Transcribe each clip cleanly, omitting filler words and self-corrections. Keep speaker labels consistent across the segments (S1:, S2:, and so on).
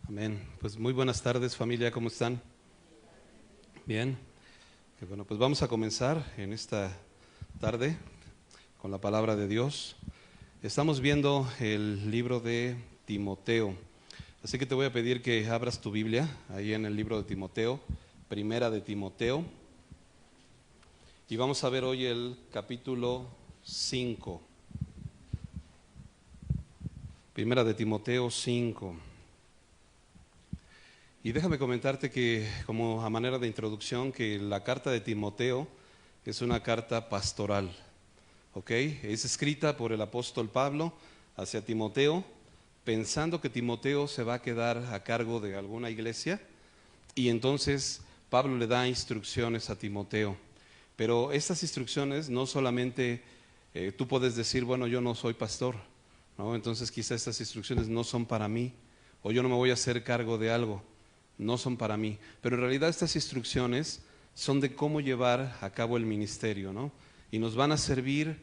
S1: Amén. Pues muy buenas tardes, familia, ¿cómo están? Bien. Qué bueno, pues vamos a comenzar en esta tarde con la palabra de Dios. Estamos viendo el libro de Timoteo, así que te voy a pedir que abras tu Biblia ahí en el libro de Timoteo, primera de Timoteo, y vamos a ver hoy el capítulo 5. Primera de Timoteo 5. Y déjame comentarte que, como a manera de introducción, que la carta de Timoteo es una carta pastoral, ¿ok? Es escrita por el apóstol Pablo hacia Timoteo, pensando que Timoteo se va a quedar a cargo de alguna iglesia, y entonces Pablo le da instrucciones a Timoteo. Pero estas instrucciones no solamente tú puedes decir, bueno, yo no soy pastor, ¿no? Entonces quizá estas instrucciones no son para mí, o yo no me voy a hacer cargo de algo. No son para mí, pero en realidad estas instrucciones son de cómo llevar a cabo el ministerio, ¿no? Y nos van a servir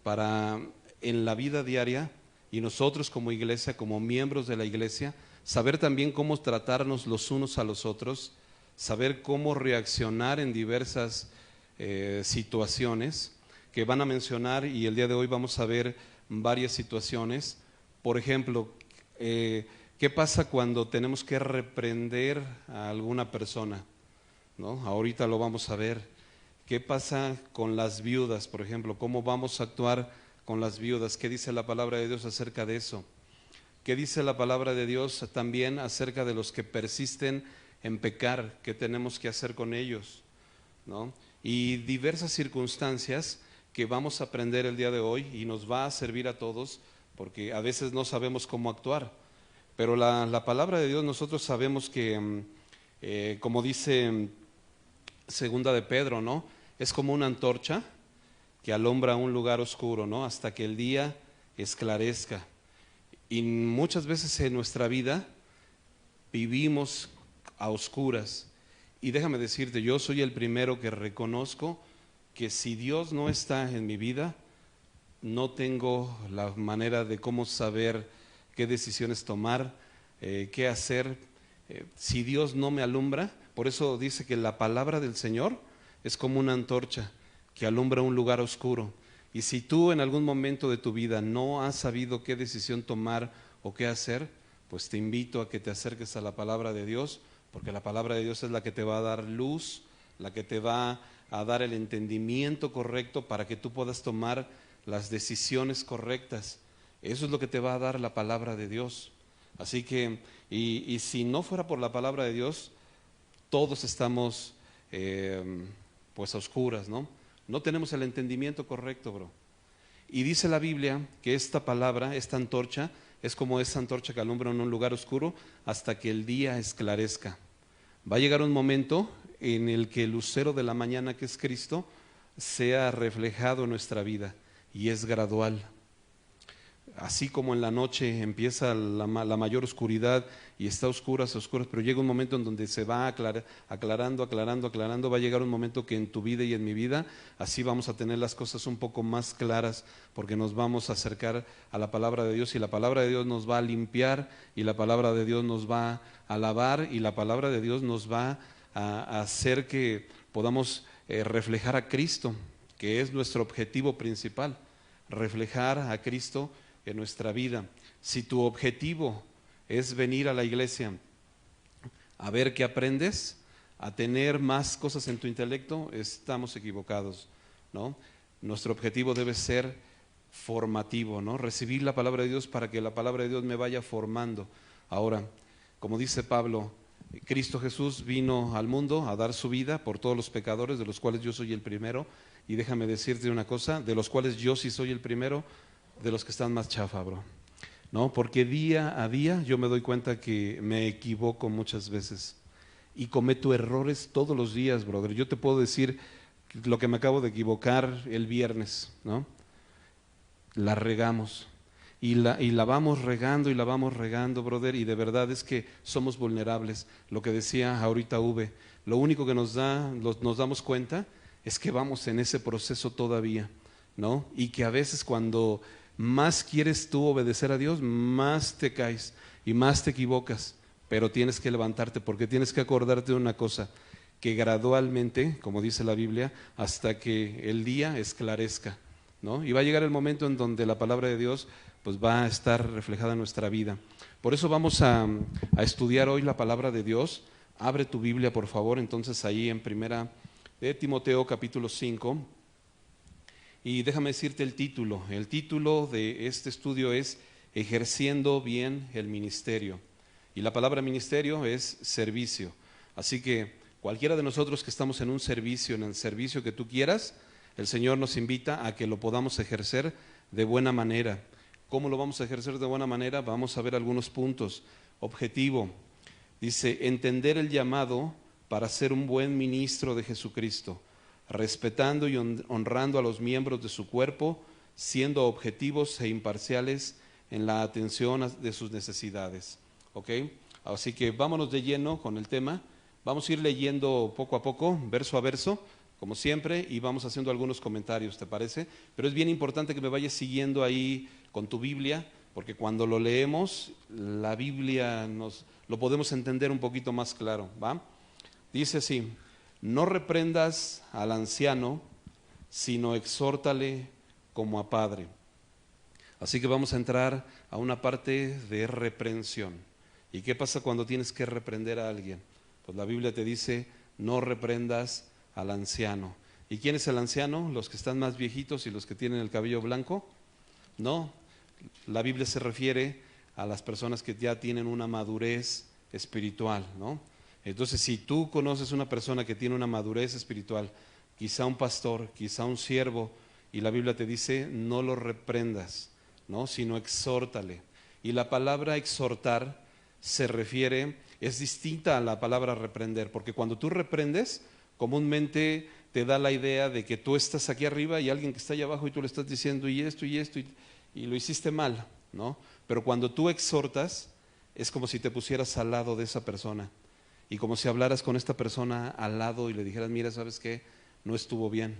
S1: para en la vida diaria, y nosotros como iglesia, como miembros de la iglesia, saber también cómo tratarnos los unos a los otros, saber cómo reaccionar en diversas situaciones que van a mencionar, y el día de hoy vamos a ver varias situaciones. Por ejemplo, ¿qué pasa cuando tenemos que reprender a alguna persona? ¿No? Ahorita lo vamos a ver. ¿Qué pasa con las viudas, por ejemplo? ¿Cómo vamos a actuar con las viudas? ¿Qué dice la palabra de Dios acerca de eso? ¿Qué dice la palabra de Dios también acerca de los que persisten en pecar? ¿Qué tenemos que hacer con ellos? ¿No? Y diversas circunstancias que vamos a aprender el día de hoy, y nos va a servir a todos, porque a veces no sabemos cómo actuar. Pero la palabra de Dios, nosotros sabemos que, como dice segunda de Pedro, ¿no? Es como una antorcha que alumbra un lugar oscuro, ¿no? Hasta que el día esclarezca. Y muchas veces en nuestra vida vivimos a oscuras. Y déjame decirte, yo soy el primero que reconozco que si Dios no está en mi vida, no tengo la manera de cómo saber qué decisiones tomar, qué hacer, si Dios no me alumbra. Por eso dice que la palabra del Señor es como una antorcha que alumbra un lugar oscuro. Y si tú en algún momento de tu vida no has sabido qué decisión tomar o qué hacer, pues te invito a que te acerques a la palabra de Dios, porque la palabra de Dios es la que te va a dar luz, la que te va a dar el entendimiento correcto para que tú puedas tomar las decisiones correctas. Eso es lo que te va a dar la palabra de Dios. Así que, y si no fuera por la palabra de Dios, todos estamos pues a oscuras, ¿no? No tenemos el entendimiento correcto, bro. Y dice la Biblia que esta palabra, esta antorcha, es como esa antorcha que alumbra en un lugar oscuro hasta que el día esclarezca. Va a llegar un momento en el que el lucero de la mañana, que es Cristo, sea reflejado en nuestra vida, y es gradual. Así como en la noche empieza la mayor oscuridad y está oscuras, pero llega un momento en donde se va aclarando, va a llegar un momento que en tu vida y en mi vida, así vamos a tener las cosas un poco más claras, porque nos vamos a acercar a la palabra de Dios, y la palabra de Dios nos va a limpiar, y la palabra de Dios nos va a lavar, y la palabra de Dios nos va a hacer que podamos reflejar a Cristo, que es nuestro objetivo principal, reflejar a Cristo en nuestra vida. Si tu objetivo es venir a la iglesia a ver qué aprendes, a tener más cosas en tu intelecto, estamos equivocados, ¿no? Nuestro objetivo debe ser formativo, ¿no? Recibir la palabra de Dios para que la palabra de Dios me vaya formando. Ahora, como dice Pablo, Cristo Jesús vino al mundo a dar su vida por todos los pecadores, de los cuales yo soy el primero. Y déjame decirte una cosa, de los cuales yo sí soy el primero, de los que están más chafa, bro, ¿no? Porque día a día yo me doy cuenta que me equivoco muchas veces y cometo errores todos los días, brother. Yo te puedo decir lo que me acabo de equivocar el viernes, ¿no? La regamos y la vamos regando y la vamos regando, brother, y de verdad es que somos vulnerables. Lo que decía ahorita V, lo único que nos damos cuenta es que vamos en ese proceso todavía, ¿no? Y que a veces cuando más quieres tú obedecer a Dios, más te caes y más te equivocas, pero tienes que levantarte porque tienes que acordarte de una cosa, que gradualmente, como dice la Biblia, hasta que el día esclarezca, ¿no? Y va a llegar el momento en donde la palabra de Dios pues va a estar reflejada en nuestra vida. Por eso vamos a estudiar hoy la palabra de Dios. Abre tu Biblia, por favor, entonces ahí en primera de Timoteo capítulo 5. Y déjame decirte el título. El título de este estudio es Ejerciendo bien el ministerio. Y la palabra ministerio es servicio. Así que cualquiera de nosotros que estamos en un servicio, en el servicio que tú quieras, el Señor nos invita a que lo podamos ejercer de buena manera. ¿Cómo lo vamos a ejercer de buena manera? Vamos a ver algunos puntos. Objetivo. Dice, entender el llamado para ser un buen ministro de Jesucristo, respetando y honrando a los miembros de su cuerpo, siendo objetivos e imparciales en la atención de sus necesidades. ¿Ok? Así que vámonos de lleno con el tema. Vamos a ir leyendo poco a poco, verso a verso, como siempre, y vamos haciendo algunos comentarios, ¿te parece? Pero es bien importante que me vayas siguiendo ahí con tu Biblia, porque cuando lo leemos, la Biblia lo podemos entender un poquito más claro, ¿va? Dice así, no reprendas al anciano, sino exhórtale como a padre. Así que vamos a entrar a una parte de reprensión. ¿Y qué pasa cuando tienes que reprender a alguien? Pues la Biblia te dice, no reprendas al anciano. ¿Y quién es el anciano? ¿Los que están más viejitos y los que tienen el cabello blanco? No, la Biblia se refiere a las personas que ya tienen una madurez espiritual, ¿no? Entonces, si tú conoces una persona que tiene una madurez espiritual, quizá un pastor, quizá un siervo, y la Biblia te dice, no lo reprendas, ¿no? Sino exhórtale. Y la palabra exhortar se refiere, es distinta a la palabra reprender, porque cuando tú reprendes, comúnmente te da la idea de que tú estás aquí arriba y alguien que está allá abajo y tú le estás diciendo y esto y lo hiciste mal, ¿no? Pero cuando tú exhortas, es como si te pusieras al lado de esa persona y como si hablaras con esta persona al lado y le dijeras, mira, ¿sabes qué? No estuvo bien,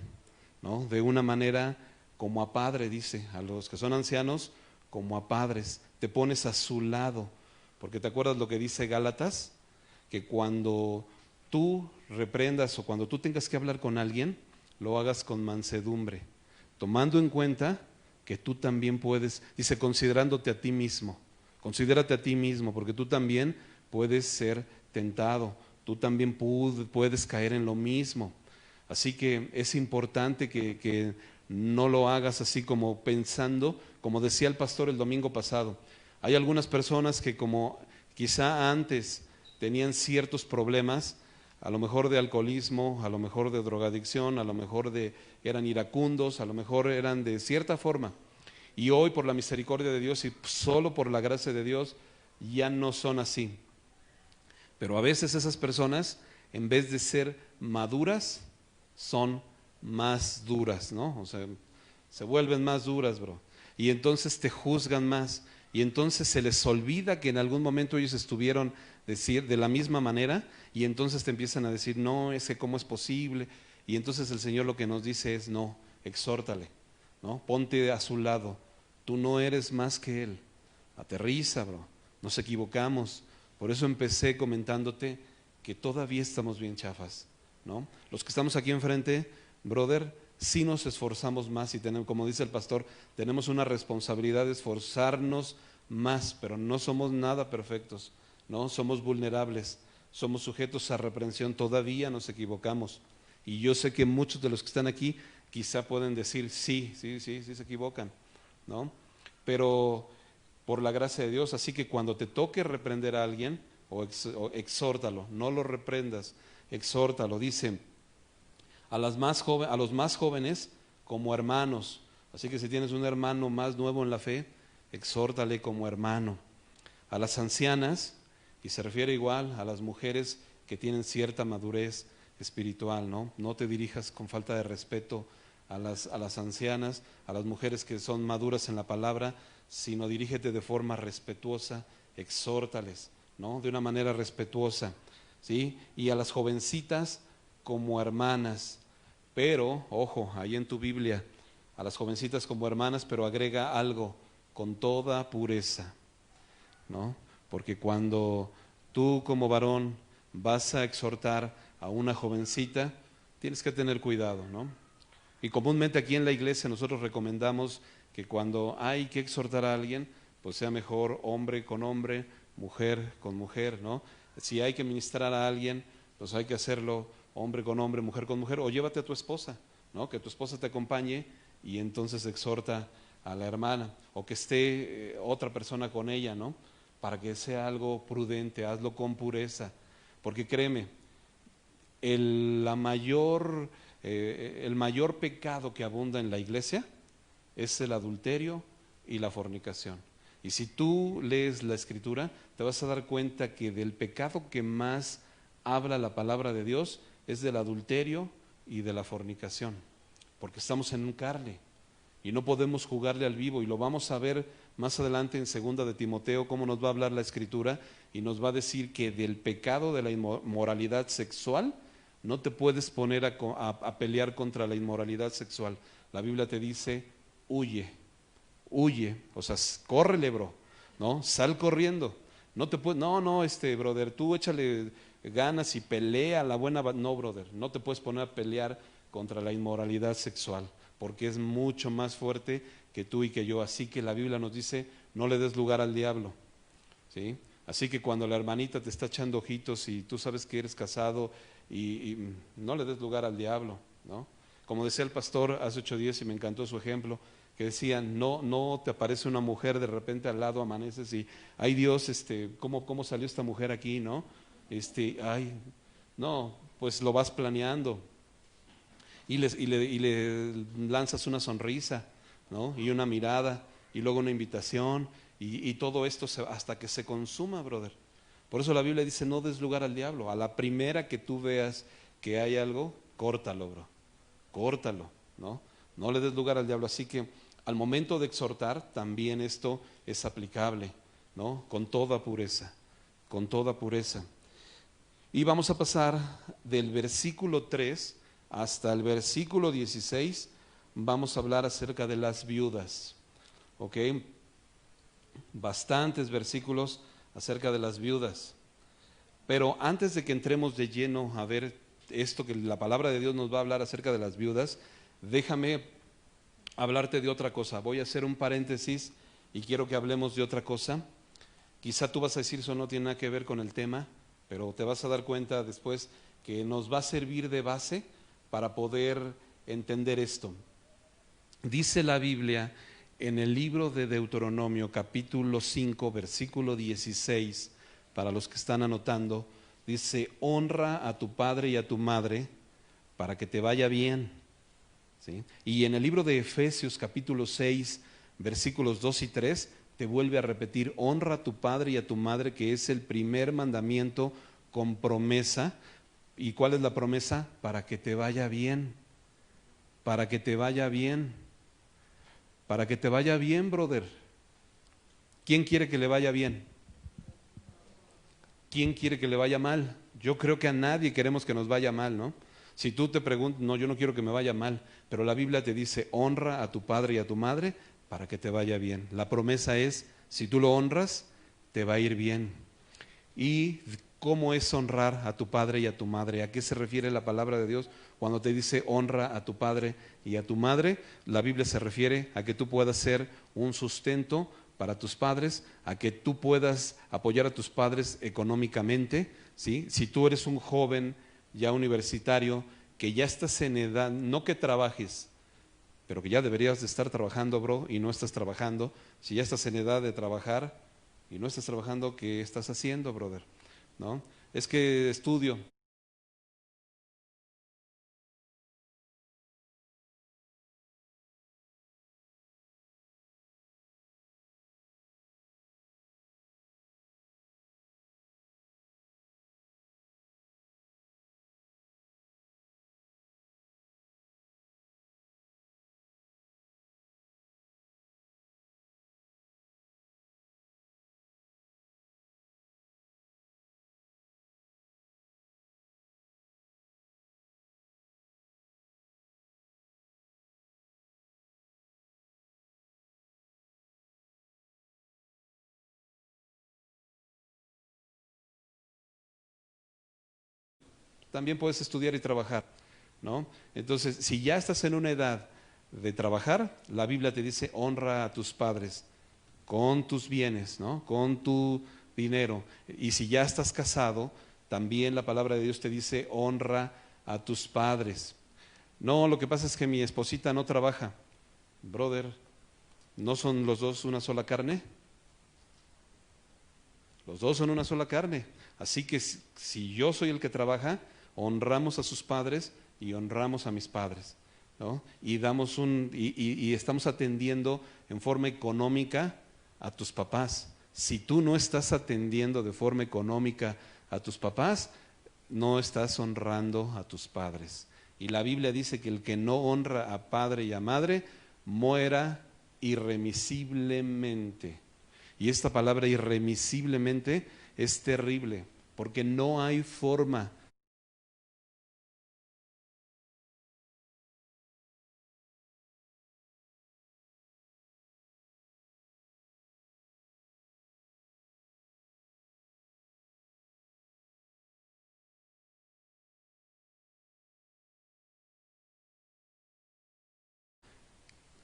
S1: ¿no? De una manera como a padre, dice, a los que son ancianos, como a padres, te pones a su lado, porque te acuerdas lo que dice Gálatas, que cuando tú reprendas o cuando tú tengas que hablar con alguien, lo hagas con mansedumbre, tomando en cuenta que tú también puedes, dice, considerándote a ti mismo, considérate a ti mismo, porque tú también puedes ser tentado, tú también puedes caer en lo mismo. Así que es importante que no lo hagas así como pensando, como decía el pastor el domingo pasado. Hay algunas personas que como quizá antes tenían ciertos problemas, a lo mejor de alcoholismo, a lo mejor de drogadicción, a lo mejor eran iracundos, a lo mejor eran de cierta forma. Y hoy por la misericordia de Dios y solo por la gracia de Dios ya no son así. Pero a veces esas personas, en vez de ser maduras, son más duras, ¿no? O sea, se vuelven más duras, bro. Y entonces te juzgan más. Y entonces se les olvida que en algún momento ellos estuvieron de la misma manera y entonces te empiezan a decir, no, es que cómo es posible. Y entonces el Señor lo que nos dice es, no, exhórtale, ¿no? Ponte a su lado. Tú no eres más que Él. Aterriza, bro. Nos equivocamos. Por eso empecé comentándote que todavía estamos bien chafas, ¿no? Los que estamos aquí enfrente, brother, sí nos esforzamos más y tenemos, como dice el pastor, tenemos una responsabilidad de esforzarnos más, pero no somos nada perfectos, ¿no? Somos vulnerables, somos sujetos a reprensión, todavía nos equivocamos. Y yo sé que muchos de los que están aquí quizá pueden decir, sí se equivocan, ¿no? Pero por la gracia de Dios, así que cuando te toque reprender a alguien, o exhórtalo, no lo reprendas, exhórtalo, dice, a los más jóvenes como hermanos, así que si tienes un hermano más nuevo en la fe, exhórtale como hermano. A las ancianas, y se refiere igual a las mujeres que tienen cierta madurez espiritual, ¿no? No te dirijas con falta de respeto a las ancianas, a las mujeres que son maduras en la palabra, sino dirígete de forma respetuosa, exhórtales, ¿no? De una manera respetuosa, ¿sí? Y a las jovencitas como hermanas, pero, ojo, ahí en tu Biblia, a las jovencitas como hermanas, pero agrega algo, con toda pureza, ¿no? Porque cuando tú como varón vas a exhortar a una jovencita, tienes que tener cuidado, ¿no? Y comúnmente aquí en la iglesia nosotros recomendamos que cuando hay que exhortar a alguien, pues sea mejor hombre con hombre, mujer con mujer, ¿no? Si hay que ministrar a alguien, pues hay que hacerlo hombre con hombre, mujer con mujer, o llévate a tu esposa, ¿no? Que tu esposa te acompañe y entonces exhorta a la hermana, o que esté otra persona con ella, ¿no? Para que sea algo prudente, hazlo con pureza, porque créeme, el mayor pecado que abunda en la iglesia es el adulterio y la fornicación. Y si tú lees la escritura, te vas a dar cuenta que del pecado que más habla la palabra de Dios es del adulterio y de la fornicación, porque estamos en un carne y no podemos jugarle al vivo, y lo vamos a ver más adelante en segunda de Timoteo, cómo nos va a hablar la escritura y nos va a decir que del pecado de la inmoralidad sexual no te puedes poner a pelear contra la inmoralidad sexual. La Biblia te dice, huye, huye, o sea, córrele, bro, ¿no? Sal corriendo. No te puedes, no, brother, tú échale ganas y pelea la buena, no, brother, no te puedes poner a pelear contra la inmoralidad sexual, porque es mucho más fuerte que tú y que yo. Así que la Biblia nos dice, no le des lugar al diablo, ¿sí? Así que cuando la hermanita te está echando ojitos y tú sabes que eres casado y no le des lugar al diablo, ¿no? Como decía el pastor hace 8 días y me encantó su ejemplo, que decía, no te aparece una mujer de repente al lado, amaneces y, ay Dios, ¿cómo salió esta mujer aquí, no? Ay, no, pues lo vas planeando y le lanzas una sonrisa, ¿no? Y una mirada, y luego una invitación, y todo esto hasta que se consuma, brother. Por eso la Biblia dice, no des lugar al diablo. A la primera que tú veas que hay algo, córtalo, bro. Córtalo, ¿no? No le des lugar al diablo. Así que al momento de exhortar, también esto es aplicable, ¿no? Con toda pureza, con toda pureza. Y vamos a pasar del versículo 3 hasta el versículo 16, vamos a hablar acerca de las viudas, ¿ok? Bastantes versículos acerca de las viudas. Pero antes de que entremos de lleno a ver esto que la palabra de Dios nos va a hablar acerca de las viudas, déjame hablarte de otra cosa. Voy a hacer un paréntesis y quiero que hablemos de otra cosa. Quizá tú vas a decir, eso no tiene nada que ver con el tema, pero te vas a dar cuenta después que nos va a servir de base para poder entender esto. Dice la Biblia en el libro de Deuteronomio, capítulo 5, versículo 16, para los que están anotando, dice, honra a tu padre y a tu madre para que te vaya bien. ¿Sí? Y en el libro de Efesios, capítulo 6, versículos 2 y 3, te vuelve a repetir, honra a tu padre y a tu madre, que es el primer mandamiento con promesa. ¿Y cuál es la promesa? Para que te vaya bien, para que te vaya bien, para que te vaya bien, brother. ¿Quién quiere que le vaya bien? ¿Quién quiere que le vaya mal? Yo creo que a nadie queremos que nos vaya mal, ¿no? Si tú te preguntas, no, yo no quiero que me vaya mal, pero la Biblia te dice, honra a tu padre y a tu madre para que te vaya bien. La promesa es, si tú lo honras, te va a ir bien. ¿Y cómo es honrar a tu padre y a tu madre? ¿A qué se refiere la palabra de Dios cuando te dice honra a tu padre y a tu madre? La Biblia se refiere a que tú puedas ser un sustento para tus padres, a que tú puedas apoyar a tus padres económicamente, ¿sí? Si tú eres un joven ya universitario, que ya estás en edad, no que trabajes, pero que ya deberías de estar trabajando, bro, y no estás trabajando. Si ya estás en edad de trabajar y no estás trabajando, ¿qué estás haciendo, brother? ¿No? Es que estudio. también puedes estudiar y trabajar, ¿no? Entonces, si ya estás en una edad de trabajar, la Biblia te dice, honra a tus padres con tus bienes, ¿no? Con tu dinero. Y si ya estás casado, también la palabra de Dios te dice, honra a tus padres. No, lo que pasa es que mi esposita no trabaja. Brother, ¿no son los dos una sola carne? Los dos son una sola carne. Así que si yo soy el que trabaja, honramos a sus padres y honramos a mis padres, ¿no? Y estamos atendiendo en forma económica a tus papás. Si tú no estás atendiendo de forma económica a tus papás, no estás honrando a tus padres. Y la Biblia dice que el que no honra a padre y a madre, muera irremisiblemente. Y esta palabra irremisiblemente es terrible, porque no hay forma.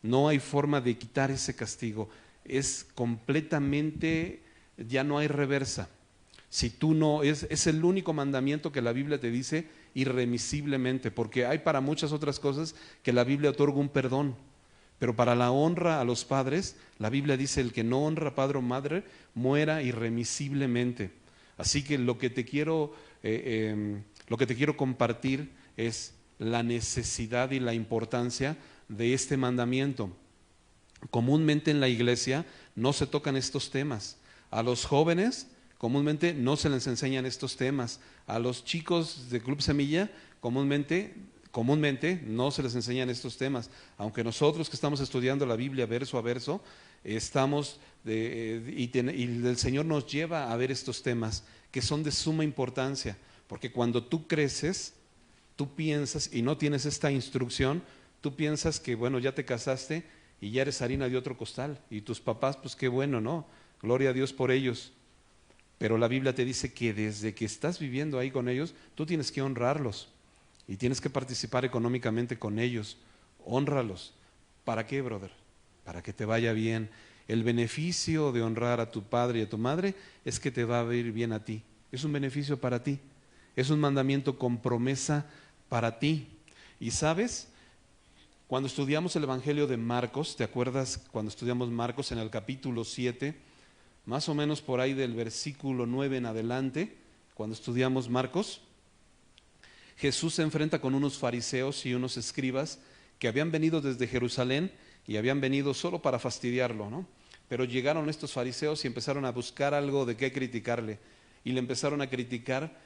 S1: No hay forma de quitar ese castigo. Es completamente, ya no hay reversa. Si tú no, es el único mandamiento que la Biblia te dice irremisiblemente, porque hay para muchas otras cosas que la Biblia otorga un perdón. Pero para la honra a los padres, la Biblia dice, el que no honra a padre o madre, muera irremisiblemente. Así que lo que te quiero compartir es la necesidad y la importancia de este mandamiento. Comúnmente en la iglesia no se tocan estos temas. A los jóvenes comúnmente no se les enseñan estos temas. A los chicos de Club Semilla comúnmente no se les enseñan estos temas. Aunque nosotros que estamos estudiando la Biblia verso a verso, y el Señor nos lleva a ver estos temas que son de suma importancia. Porque cuando tú creces, tú piensas y no tienes esta instrucción, tú piensas que, bueno, ya te casaste y ya eres harina de otro costal. Y tus papás, pues qué bueno, ¿no? Gloria a Dios por ellos. Pero la Biblia te dice que desde que estás viviendo ahí con ellos, tú tienes que honrarlos y tienes que participar económicamente con ellos. Hónralos. ¿Para qué, brother? Para que te vaya bien. El beneficio de honrar a tu padre y a tu madre es que te va a ir bien a ti. Es un beneficio para ti. Es un mandamiento con promesa para ti. Y sabes, cuando estudiamos el Evangelio de Marcos, ¿te acuerdas cuando estudiamos Marcos en el capítulo 7? Más o menos por ahí del versículo 9 en adelante, cuando estudiamos Marcos, Jesús se enfrenta con unos fariseos y unos escribas que habían venido desde Jerusalén y habían venido solo para fastidiarlo, ¿no? Pero llegaron estos fariseos y empezaron a buscar algo de qué criticarle. Y le empezaron a criticar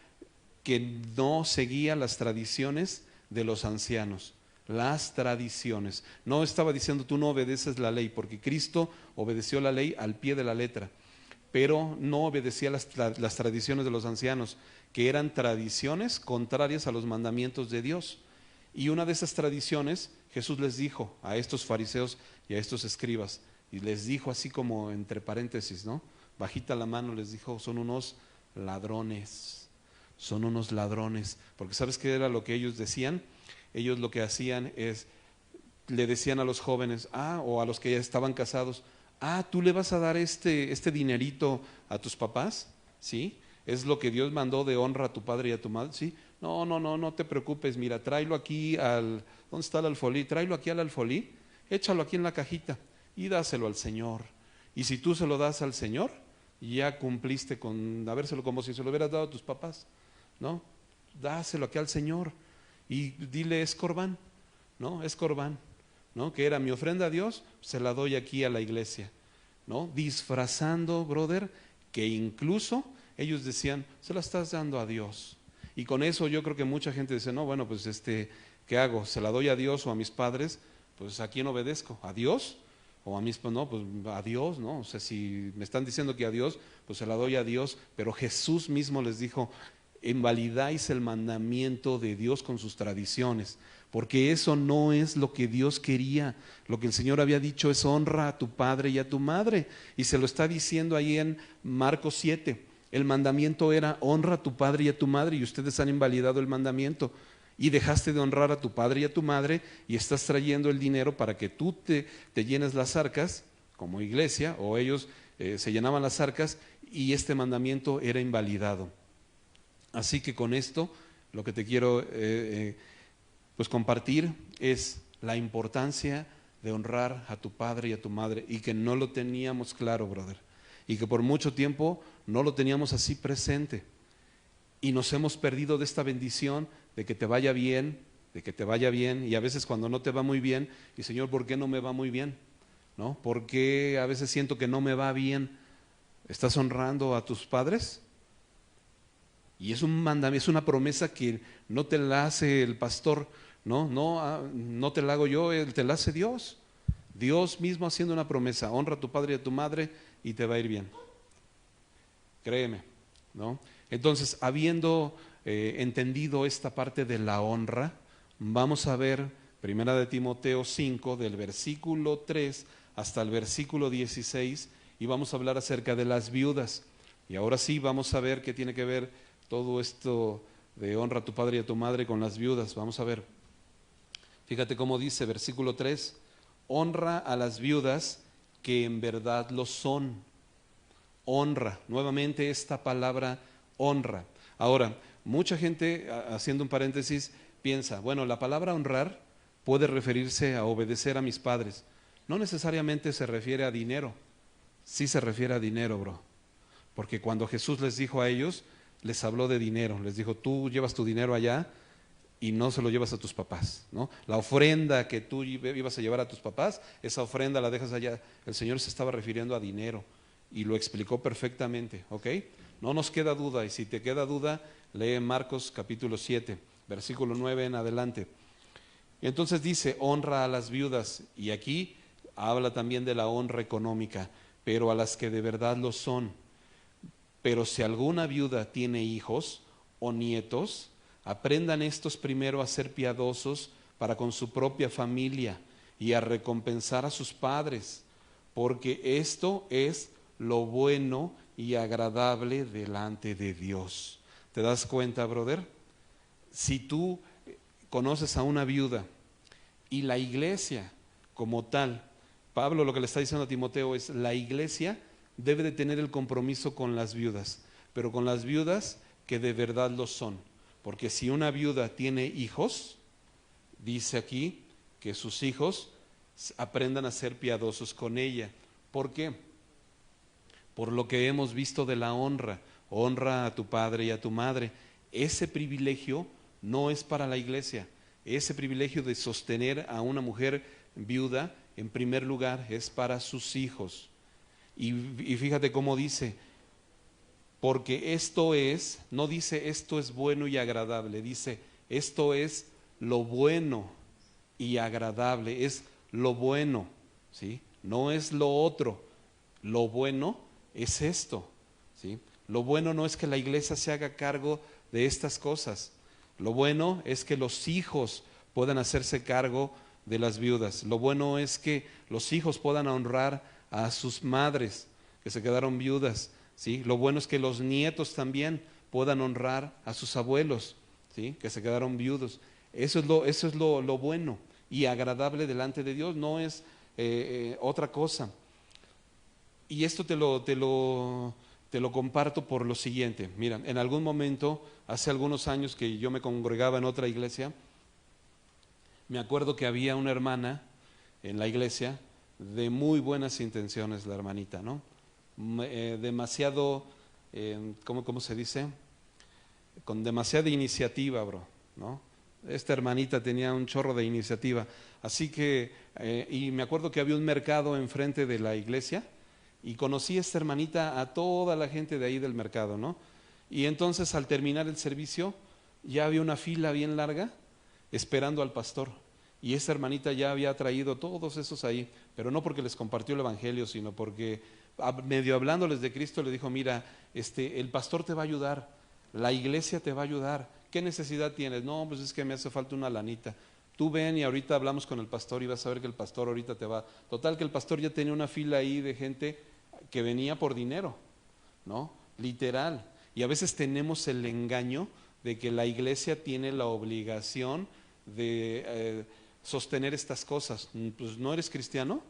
S1: que no seguía las tradiciones de los ancianos. Las tradiciones. No estaba diciendo tú no obedeces la ley, porque Cristo obedeció la ley al pie de la letra, pero no obedecía las tradiciones de los ancianos, que eran tradiciones contrarias a los mandamientos de Dios. Y una de esas tradiciones, Jesús les dijo a estos fariseos y a estos escribas, y les dijo así como entre paréntesis, ¿no? Bajita la mano, les dijo, son unos ladrones, son unos ladrones, porque ¿sabes qué era lo que ellos decían? Ellos lo que hacían es, le decían a los jóvenes, o a los que ya estaban casados, ¿tú le vas a dar este dinerito a tus papás? ¿Sí? ¿Es lo que Dios mandó de honra a tu padre y a tu madre? ¿Sí? No te preocupes, mira, tráelo aquí ¿dónde está el alfolí? Tráelo aquí al alfolí, échalo aquí en la cajita y dáselo al Señor. Y si tú se lo das al Señor, ya cumpliste con dárselo como si se lo hubieras dado a tus papás, ¿no? Dáselo aquí al Señor y dile es corbán, ¿no? Es corbán, ¿no? Que era mi ofrenda a Dios, se la doy aquí a la iglesia, ¿no? Disfrazando, brother, que incluso ellos decían, se la estás dando a Dios. Y con eso yo creo que mucha gente dice, no, bueno, pues ¿qué hago? ¿Se la doy a Dios o a mis padres? Pues ¿a quién obedezco? ¿A Dios? O a mis, pues no, pues a Dios, ¿no? O sea, si me están diciendo que a Dios, pues se la doy a Dios. Pero Jesús mismo les dijo, invalidáis el mandamiento de Dios con sus tradiciones, porque eso no es lo que Dios quería. Lo que el Señor había dicho es honra a tu padre y a tu madre, y se lo está diciendo ahí en Marcos 7. El mandamiento era honra a tu padre y a tu madre, y ustedes han invalidado el mandamiento. Y dejaste de honrar a tu padre y a tu madre y estás trayendo el dinero para que tú te llenes las arcas como iglesia, o ellos se llenaban las arcas, y este mandamiento era invalidado. Así que con esto lo que te quiero pues compartir es la importancia de honrar a tu padre y a tu madre, y que no lo teníamos claro, brother, y que por mucho tiempo no lo teníamos así presente, y nos hemos perdido de esta bendición de que te vaya bien, de que te vaya bien, y a veces cuando no te va muy bien, y Señor, ¿por qué no me va muy bien? ¿No? ¿Por qué a veces siento que no me va bien? ¿Estás honrando a tus padres? Y es un mandamiento, es una promesa que no te la hace el pastor, no te la hago yo, te la hace Dios. Dios mismo haciendo una promesa: honra a tu padre y a tu madre y te va a ir bien. Créeme, ¿no? Entonces, habiendo entendido esta parte de la honra, vamos a ver Primera de Timoteo 5, del versículo 3 hasta el versículo 16, y vamos a hablar acerca de las viudas. Y ahora sí vamos a ver qué tiene que ver todo esto de honra a tu padre y a tu madre con las viudas. Vamos a ver. Fíjate cómo dice versículo 3: honra a las viudas que en verdad lo son. Honra, nuevamente esta palabra honra. Ahora, mucha gente, haciendo un paréntesis, piensa, bueno, la palabra honrar puede referirse a obedecer a mis padres. No necesariamente se refiere a dinero. Sí se refiere a dinero, bro. Porque cuando Jesús les dijo a ellos, les habló de dinero. Les dijo: tú llevas tu dinero allá y no se lo llevas a tus papás, ¿no? La ofrenda que tú ibas a llevar a tus papás, esa ofrenda la dejas allá. El Señor se estaba refiriendo a dinero y lo explicó perfectamente, ¿ok? No nos queda duda, y si te queda duda, lee Marcos capítulo 7, versículo 9 en adelante. Y entonces dice: honra a las viudas, y aquí habla también de la honra económica, pero a las que de verdad lo son. Pero si alguna viuda tiene hijos o nietos, aprendan estos primero a ser piadosos para con su propia familia y a recompensar a sus padres, porque esto es lo bueno y agradable delante de Dios. ¿Te das cuenta, brother? Si tú conoces a una viuda y la iglesia como tal, Pablo lo que le está diciendo a Timoteo es: la iglesia debe de tener el compromiso con las viudas, pero con las viudas que de verdad lo son. Porque si una viuda tiene hijos, dice aquí que sus hijos aprendan a ser piadosos con ella. ¿Por qué? Por lo que hemos visto de la honra. Honra a tu padre y a tu madre. Ese privilegio no es para la iglesia. Ese privilegio de sostener a una mujer viuda, en primer lugar, es para sus hijos. Y fíjate cómo dice: porque esto es, no dice esto es bueno y agradable, dice esto es lo bueno y agradable, es lo bueno, ¿sí? No es lo otro. Lo bueno es esto, ¿sí? Lo bueno no es que la iglesia se haga cargo de estas cosas. Lo bueno es que los hijos puedan hacerse cargo de las viudas. Lo bueno es que los hijos puedan honrar a sus madres que se quedaron viudas, ¿sí? Lo bueno es que los nietos también puedan honrar a sus abuelos, ¿sí? Que se quedaron viudos. Eso es lo bueno y agradable delante de Dios, no es otra cosa. Y esto te lo comparto por lo siguiente. Mira, en algún momento, hace algunos años que yo me congregaba en otra iglesia, me acuerdo que había una hermana en la iglesia de muy buenas intenciones, la hermanita, ¿no? Demasiado, ¿cómo se dice? Con demasiada iniciativa, bro, ¿no? Esta hermanita tenía un chorro de iniciativa. Así que, y me acuerdo que había un mercado enfrente de la iglesia, y conocí a esta hermanita, a toda la gente de ahí del mercado, ¿no? Y entonces al terminar el servicio ya había una fila bien larga esperando al pastor, y esta hermanita ya había traído todos esos ahí, pero no porque les compartió el evangelio, sino porque medio hablándoles de Cristo le dijo: mira, el pastor te va a ayudar, la iglesia te va a ayudar, ¿qué necesidad tienes? No, pues es que me hace falta una lanita. Tú ven y ahorita hablamos con el pastor y vas a ver que el pastor ahorita te va. Total que el pastor ya tenía una fila ahí de gente que venía por dinero, ¿no? literal. Y a veces tenemos el engaño de que la iglesia tiene la obligación de sostener estas cosas. Pues no eres cristiano,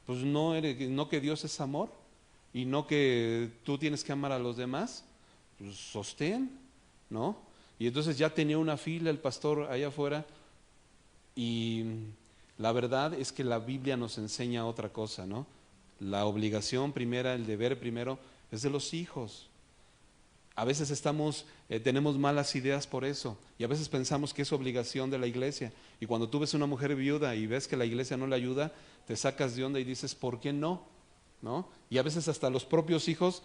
S1: pues no que Dios es amor y no que tú tienes que amar a los demás, pues sostén, ¿no? Y entonces ya tenía una fila el pastor allá afuera y la verdad es que la Biblia nos enseña otra cosa, ¿no? La obligación primera, el deber primero es de los hijos. A veces tenemos malas ideas por eso y a veces pensamos que es obligación de la iglesia y cuando tú ves una mujer viuda y ves que la iglesia no le ayuda, te sacas de onda y dices, ¿por qué no? ¿No? Y a veces hasta los propios hijos,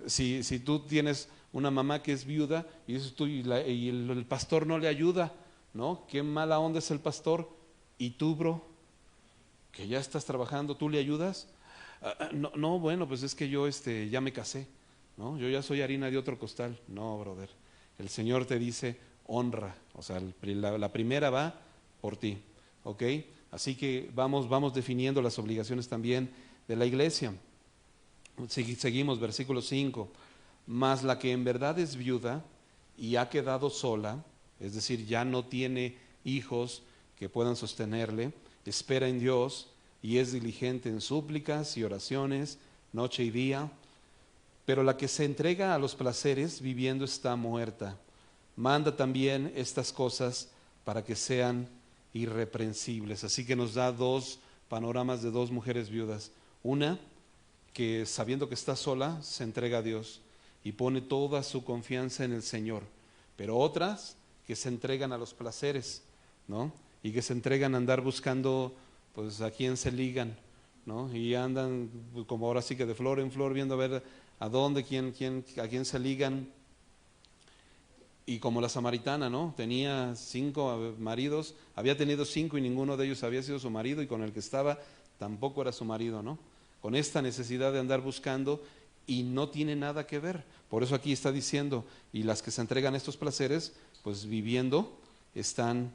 S1: si tú tienes una mamá que es viuda y dices tú y el pastor no le ayuda, ¿no? Qué mala onda es el pastor. ¿Y tú, bro? Que ya estás trabajando, ¿tú le ayudas? No, no, bueno, pues es que yo ya me casé, ¿no? Yo ya soy harina de otro costal. No, brother. El Señor te dice honra, o sea, la primera va por ti, ¿ok? Así que vamos definiendo las obligaciones también de la iglesia. Seguimos, versículo 5. Mas la que en verdad es viuda y ha quedado sola, es decir, ya no tiene hijos que puedan sostenerle, espera en Dios y es diligente en súplicas y oraciones, noche y día. Pero la que se entrega a los placeres viviendo está muerta. Manda también estas cosas para que sean irreprensibles. Así que nos da dos panoramas de dos mujeres viudas. Una que sabiendo que está sola se entrega a Dios y pone toda su confianza en el Señor. Pero otras que se entregan a los placeres, ¿no? Y que se entregan a andar buscando pues a quién se ligan, ¿no? Y andan como ahora sí que de flor en flor viendo a ver a dónde, a quién se ligan. Y como la samaritana, ¿no? Tenía 5 maridos, había tenido 5 y ninguno de ellos había sido su marido y con el que estaba tampoco era su marido, ¿no? Con esta necesidad de andar buscando y no tiene nada que ver. Por eso aquí está diciendo, y las que se entregan a estos placeres, pues viviendo, están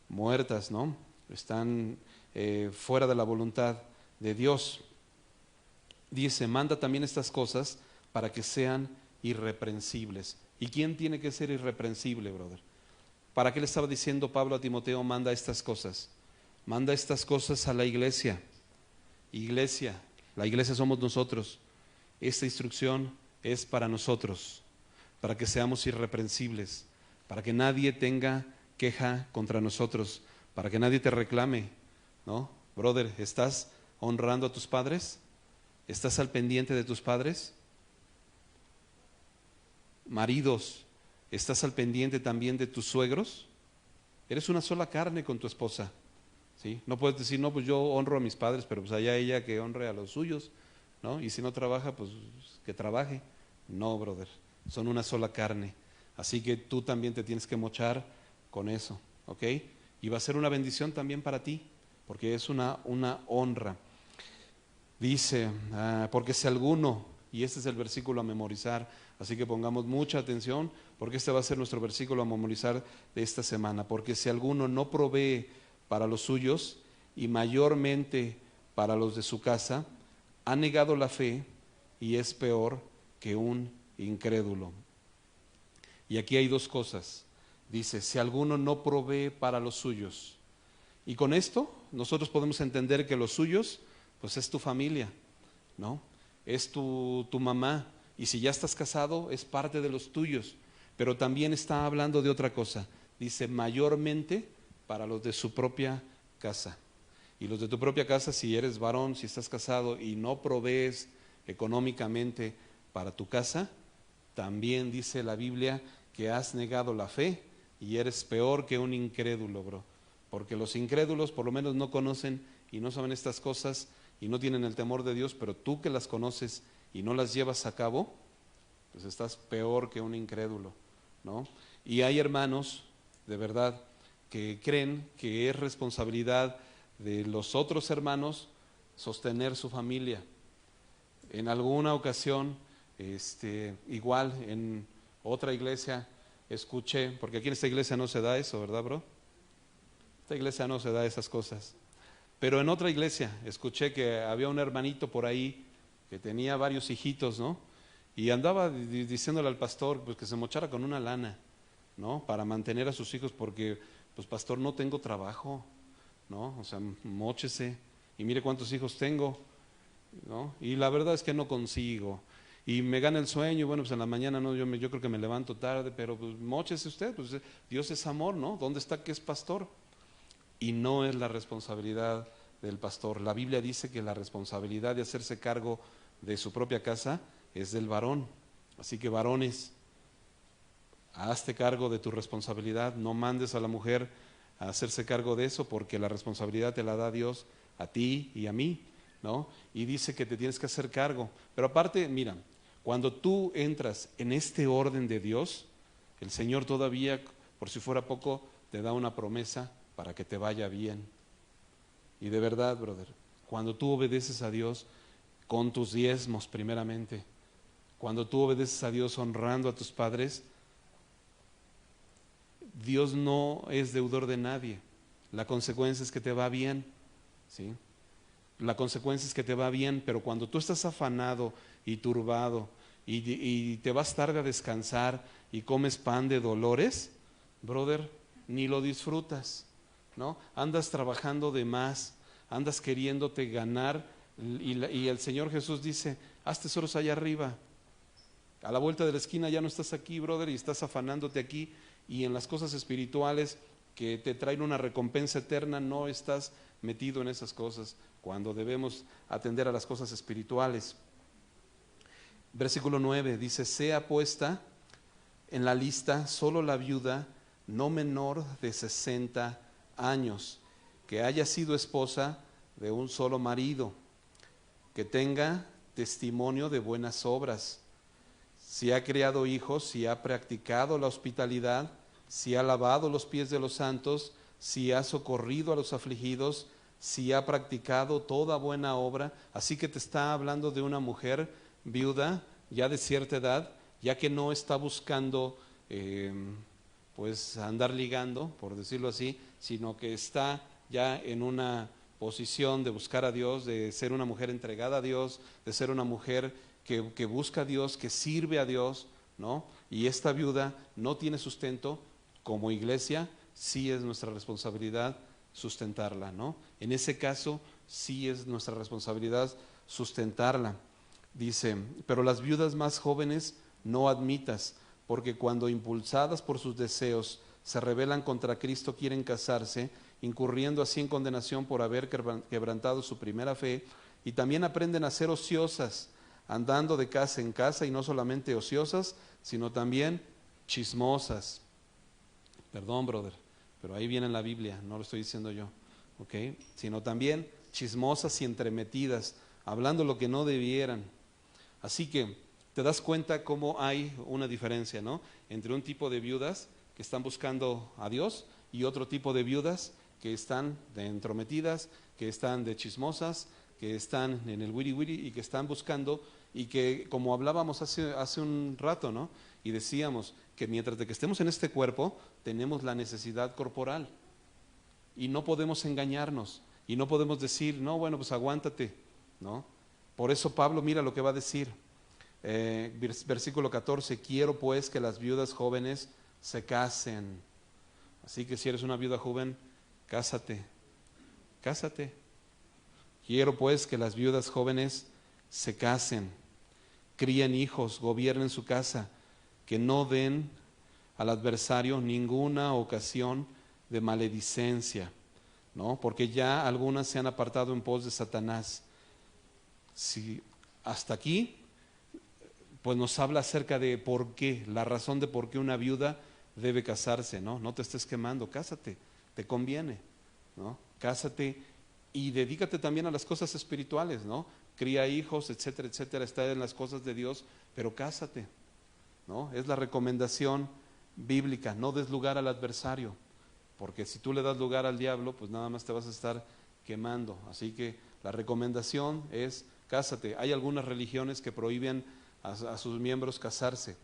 S1: muertas, ¿no? Están fuera de la voluntad de Dios. Dice, manda también estas cosas para que sean irreprensibles. ¿Y quién tiene que ser irreprensible, brother? ¿Para qué le estaba diciendo Pablo a Timoteo, manda estas cosas? Manda estas cosas a la iglesia. Iglesia, la iglesia somos nosotros. Esta instrucción es para nosotros, para que seamos irreprensibles, para que nadie tenga queja contra nosotros, para que nadie te reclame, ¿no? Brother, ¿estás honrando a tus padres? ¿Estás al pendiente de tus padres? Maridos, ¿estás al pendiente también de tus suegros? Eres una sola carne con tu esposa, ¿sí? No puedes decir, no, pues yo honro a mis padres, pero pues allá ella que honre a los suyos, ¿no? Y si no trabaja, pues que trabaje. No, brother, son una sola carne. Así que tú también te tienes que mochar con eso, ¿ok? Y va a ser una bendición también para ti, porque es una honra. Dice, porque si alguno, y este es el versículo a memorizar, así que pongamos mucha atención, porque este va a ser nuestro versículo a memorizar de esta semana. Porque si alguno no provee para los suyos, y mayormente para los de su casa, ha negado la fe y es peor que un incrédulo. Y aquí hay dos cosas. Dice, si alguno no provee para los suyos. Y con esto nosotros podemos entender que los suyos, pues es tu familia, ¿no? Es tu mamá. Y si ya estás casado, es parte de los tuyos. Pero también está hablando de otra cosa. Dice, mayormente para los de su propia casa. Y los de tu propia casa, si eres varón, si estás casado y no provees económicamente para tu casa, también dice la Biblia que has negado la fe y eres peor que un incrédulo, bro. Porque los incrédulos por lo menos no conocen y no saben estas cosas y no tienen el temor de Dios, pero tú que las conoces y no las llevas a cabo, pues estás peor que un incrédulo, ¿no? Y hay hermanos, de verdad, que creen que es responsabilidad de los otros hermanos sostener su familia. En alguna ocasión, igual en otra iglesia escuché, porque aquí en esta iglesia no se da eso, ¿verdad, bro? Esta iglesia no se da esas cosas. Pero en otra iglesia escuché que había un hermanito por ahí que tenía varios hijitos, ¿no? Y andaba diciéndole al pastor pues que se mochara con una lana, ¿no? Para mantener a sus hijos porque, pues pastor, no tengo trabajo, ¿no? O sea, móchese y mire cuántos hijos tengo, ¿no? Y la verdad es que no consigo. Y me gana el sueño, bueno, pues en la mañana no, yo creo que me levanto tarde, pero pues móchese usted, pues Dios es amor, ¿no? ¿Dónde está que es pastor? Y no es la responsabilidad del pastor. La Biblia dice que la responsabilidad de hacerse cargo de su propia casa es del varón. Así que varones, hazte cargo de tu responsabilidad, no mandes a la mujer a hacerse cargo de eso porque la responsabilidad te la da Dios a ti y a mí, ¿no? Y dice que te tienes que hacer cargo. Pero aparte, mira, cuando tú entras en este orden de Dios, el Señor todavía, por si fuera poco, te da una promesa para que te vaya bien. Y de verdad, brother, cuando tú obedeces a Dios con tus diezmos primeramente, cuando tú obedeces a Dios honrando a tus padres, Dios no es deudor de nadie. La consecuencia es que te va bien, ¿sí? La consecuencia es que te va bien, pero cuando tú estás afanado y turbado y te vas tarde a descansar y comes pan de dolores, brother, ni lo disfrutas, ¿no? Andas trabajando de más, andas queriéndote ganar y el Señor Jesús dice, haz tesoros allá arriba. A la vuelta de la esquina ya no estás aquí, brother, y estás afanándote aquí y en las cosas espirituales que te traen una recompensa eterna no estás metido en esas cosas cuando debemos atender a las cosas espirituales. Versículo 9 dice, sea puesta en la lista solo la viuda no menor de 60 años, que haya sido esposa de un solo marido, que tenga testimonio de buenas obras, si ha criado hijos, si ha practicado la hospitalidad, si ha lavado los pies de los santos, si ha socorrido a los afligidos, si ha practicado toda buena obra. Así que te está hablando de una mujer viuda, ya de cierta edad, ya que no está buscando pues andar ligando, por decirlo así, sino que está ya en una posición de buscar a Dios, de ser una mujer entregada a Dios, de ser una mujer que busca a Dios, que sirve a Dios, ¿no? Y esta viuda no tiene sustento. Como iglesia, sí es nuestra responsabilidad sustentarla, ¿no? En ese caso, sí es nuestra responsabilidad sustentarla. Dice, pero las viudas más jóvenes no admitas, porque cuando impulsadas por sus deseos se rebelan contra Cristo, quieren casarse, incurriendo así en condenación por haber quebrantado su primera fe, y también aprenden a ser ociosas, andando de casa en casa, y no solamente ociosas, sino también chismosas. Perdón, brother, pero ahí viene en la Biblia, no lo estoy diciendo yo, ¿ok? Sino también chismosas y entremetidas, hablando lo que no debieran. Así que te das cuenta cómo hay una diferencia, ¿no? Entre un tipo de viudas que están buscando a Dios y otro tipo de viudas que están de entrometidas, que están de chismosas, que están en el wiri wiri y que están buscando y que, como hablábamos hace un rato, ¿no? Y decíamos que mientras de que estemos en este cuerpo, tenemos la necesidad corporal y no podemos engañarnos y no podemos decir, no, bueno, pues aguántate, ¿no? Por eso Pablo, mira lo que va a decir, versículo 14, quiero pues que las viudas jóvenes se casen. Así que si eres una viuda joven, cásate, cásate. Quiero pues que las viudas jóvenes se casen, críen hijos, gobiernen su casa, que no den al adversario ninguna ocasión de maledicencia, ¿no? Porque ya algunas se han apartado en pos de Satanás. Si hasta aquí, pues nos habla acerca de por qué, la razón de por qué una viuda debe casarse, ¿no? No te estés quemando, cásate, te conviene, ¿no? Cásate y dedícate también a las cosas espirituales, ¿no? Cría hijos, etcétera, etcétera, está en las cosas de Dios, pero cásate, ¿no? Es la recomendación bíblica, no des lugar al adversario, porque si tú le das lugar al diablo, pues nada más te vas a estar quemando. Así que la recomendación es cásate. Hay algunas religiones que prohíben a sus miembros casarse,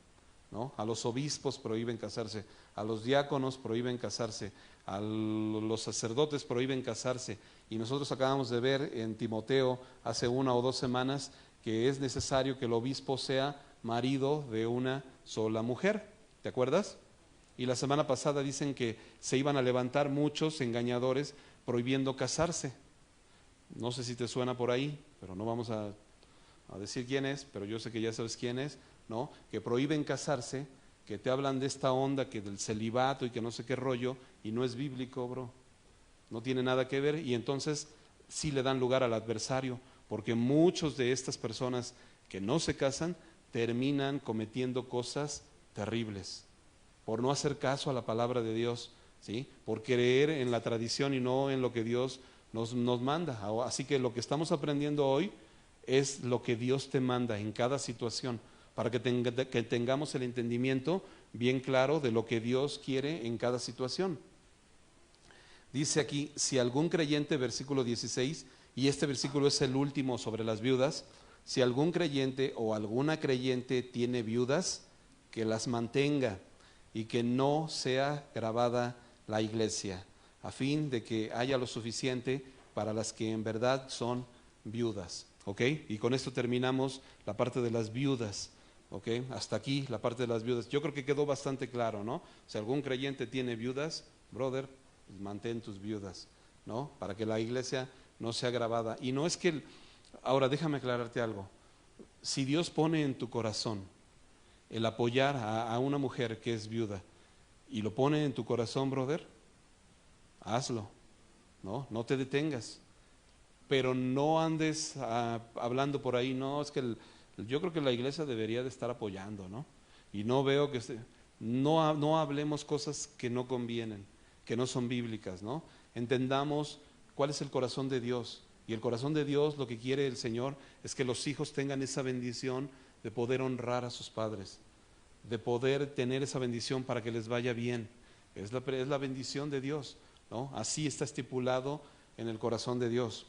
S1: ¿no? A los obispos prohíben casarse, a los diáconos prohíben casarse, a los sacerdotes prohíben casarse. Y nosotros acabamos de ver en Timoteo hace 1 o 2 semanas que es necesario que el obispo sea marido de una sola mujer. ¿Te acuerdas? Y la semana pasada dicen que se iban a levantar muchos engañadores prohibiendo casarse. No sé si te suena por ahí, pero no vamos a decir quién es, pero yo sé que ya sabes quién es, ¿no? Que prohíben casarse, que te hablan de esta onda, que del celibato y que no sé qué rollo, y no es bíblico, bro. No tiene nada que ver, y entonces sí le dan lugar al adversario, porque muchos de estas personas que no se casan terminan cometiendo cosas terribles, por no hacer caso a la palabra de Dios, ¿sí? Por creer en la tradición y no en lo que Dios nos manda. Así que lo que estamos aprendiendo hoy es lo que Dios te manda en cada situación, para que tengamos el entendimiento bien claro de lo que Dios quiere en cada situación. Dice aquí, si algún creyente, versículo 16, y este versículo es el último sobre las viudas, si algún creyente o alguna creyente tiene viudas, que las mantenga y que no sea gravada la iglesia, a fin de que haya lo suficiente para las que en verdad son viudas. ¿Ok? Y con esto terminamos la parte de las viudas. ¿Ok? Hasta aquí la parte de las viudas. Yo creo que quedó bastante claro, ¿no? Si algún creyente tiene viudas, brother, mantén tus viudas, ¿no? Para que la iglesia no sea gravada. Y no es que, ahora déjame aclararte algo. Si Dios pone en tu corazón el apoyar a una mujer que es viuda y lo pone en tu corazón, brother, hazlo, ¿no? No te detengas. Pero no andes hablando por ahí, no, es que yo creo que la iglesia debería de estar apoyando, ¿no? Y no veo que no hablemos cosas que no convienen, que no son bíblicas, ¿no? Entendamos cuál es el corazón de Dios. Y el corazón de Dios, lo que quiere el Señor, es que los hijos tengan esa bendición de poder honrar a sus padres, de poder tener esa bendición para que les vaya bien. Es la bendición de Dios, ¿no? Así está estipulado en el corazón de Dios.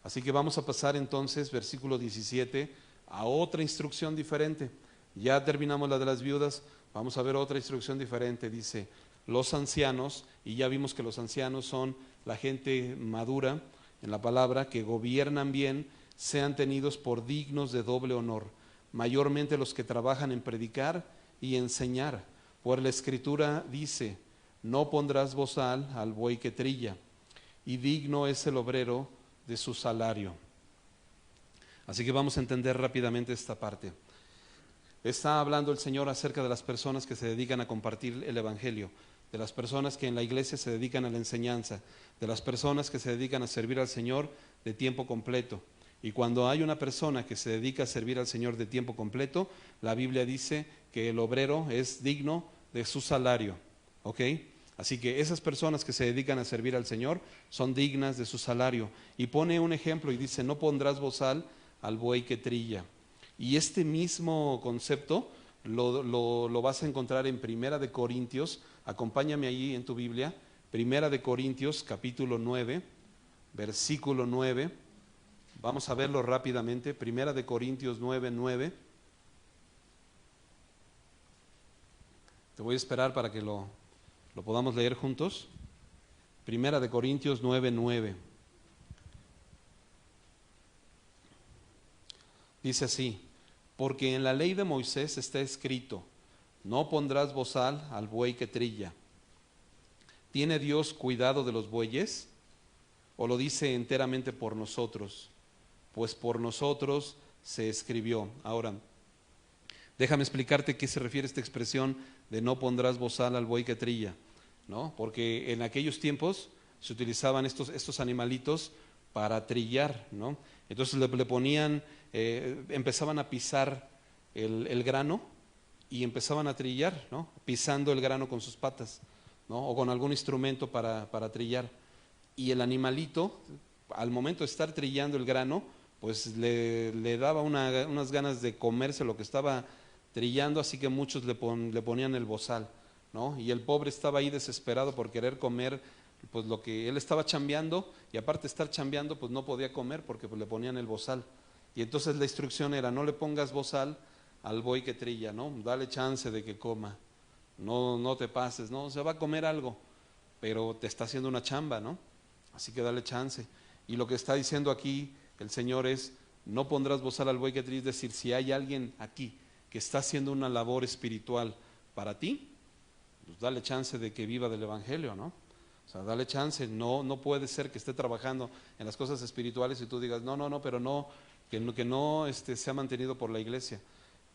S1: Así que vamos a pasar entonces, versículo 17, a otra instrucción diferente. Ya terminamos la de las viudas, vamos a ver otra instrucción diferente. Dice, los ancianos, y ya vimos que los ancianos son la gente madura en la palabra, que gobiernan bien, sean tenidos por dignos de doble honor, mayormente los que trabajan en predicar y enseñar. Por la Escritura dice, no pondrás bozal al buey que trilla, y digno es el obrero de su salario. Así que vamos a entender rápidamente esta parte. Está hablando el Señor acerca de las personas que se dedican a compartir el Evangelio, de las personas que en la iglesia se dedican a la enseñanza, de las personas que se dedican a servir al Señor de tiempo completo. Y cuando hay una persona que se dedica a servir al Señor de tiempo completo, la Biblia dice que el obrero es digno de su salario. ¿Ok? Así que esas personas que se dedican a servir al Señor son dignas de su salario. Y pone un ejemplo y dice, no pondrás bozal al buey que trilla. Y este mismo concepto lo vas a encontrar en Primera de Corintios. Acompáñame allí en tu Biblia. Primera de Corintios, capítulo 9, versículo 9. Vamos a verlo rápidamente. Primera de Corintios 9, 9. Te voy a esperar para que lo podamos leer juntos. Primera de Corintios 9, 9. Dice así, porque en la ley de Moisés está escrito, no pondrás bozal al buey que trilla. ¿Tiene Dios cuidado de los bueyes? ¿O lo dice enteramente por nosotros? Pues por nosotros se escribió. Ahora, déjame explicarte qué se refiere esta expresión de no pondrás bozal al buey que trilla, ¿no? Porque en aquellos tiempos se utilizaban estos animalitos para trillar, ¿no? Entonces le ponían, empezaban a pisar el grano y empezaban a trillar, ¿no? Pisando el grano con sus patas, ¿no? O con algún instrumento para trillar. Y el animalito, al momento de estar trillando el grano, pues le daba unas ganas de comerse lo que estaba trillando, así que muchos le ponían el bozal, ¿no? Y el pobre estaba ahí desesperado por querer comer, pues lo que él estaba chambeando, y aparte de estar chambeando, pues no podía comer porque pues, le ponían el bozal. Y entonces la instrucción era, no le pongas bozal al buey que trilla, ¿no? Dale chance de que coma, no te pases, ¿no? Se va a comer algo, pero te está haciendo una chamba, ¿no? Así que dale chance. Y lo que está diciendo aquí el Señor es, no pondrás bozal al buey que trilla, es decir, si hay alguien aquí que está haciendo una labor espiritual para ti, pues dale chance de que viva del Evangelio, ¿no? O sea, dale chance, no puede ser que esté trabajando en las cosas espirituales y tú digas, no, pero no, que no sea mantenido por la iglesia.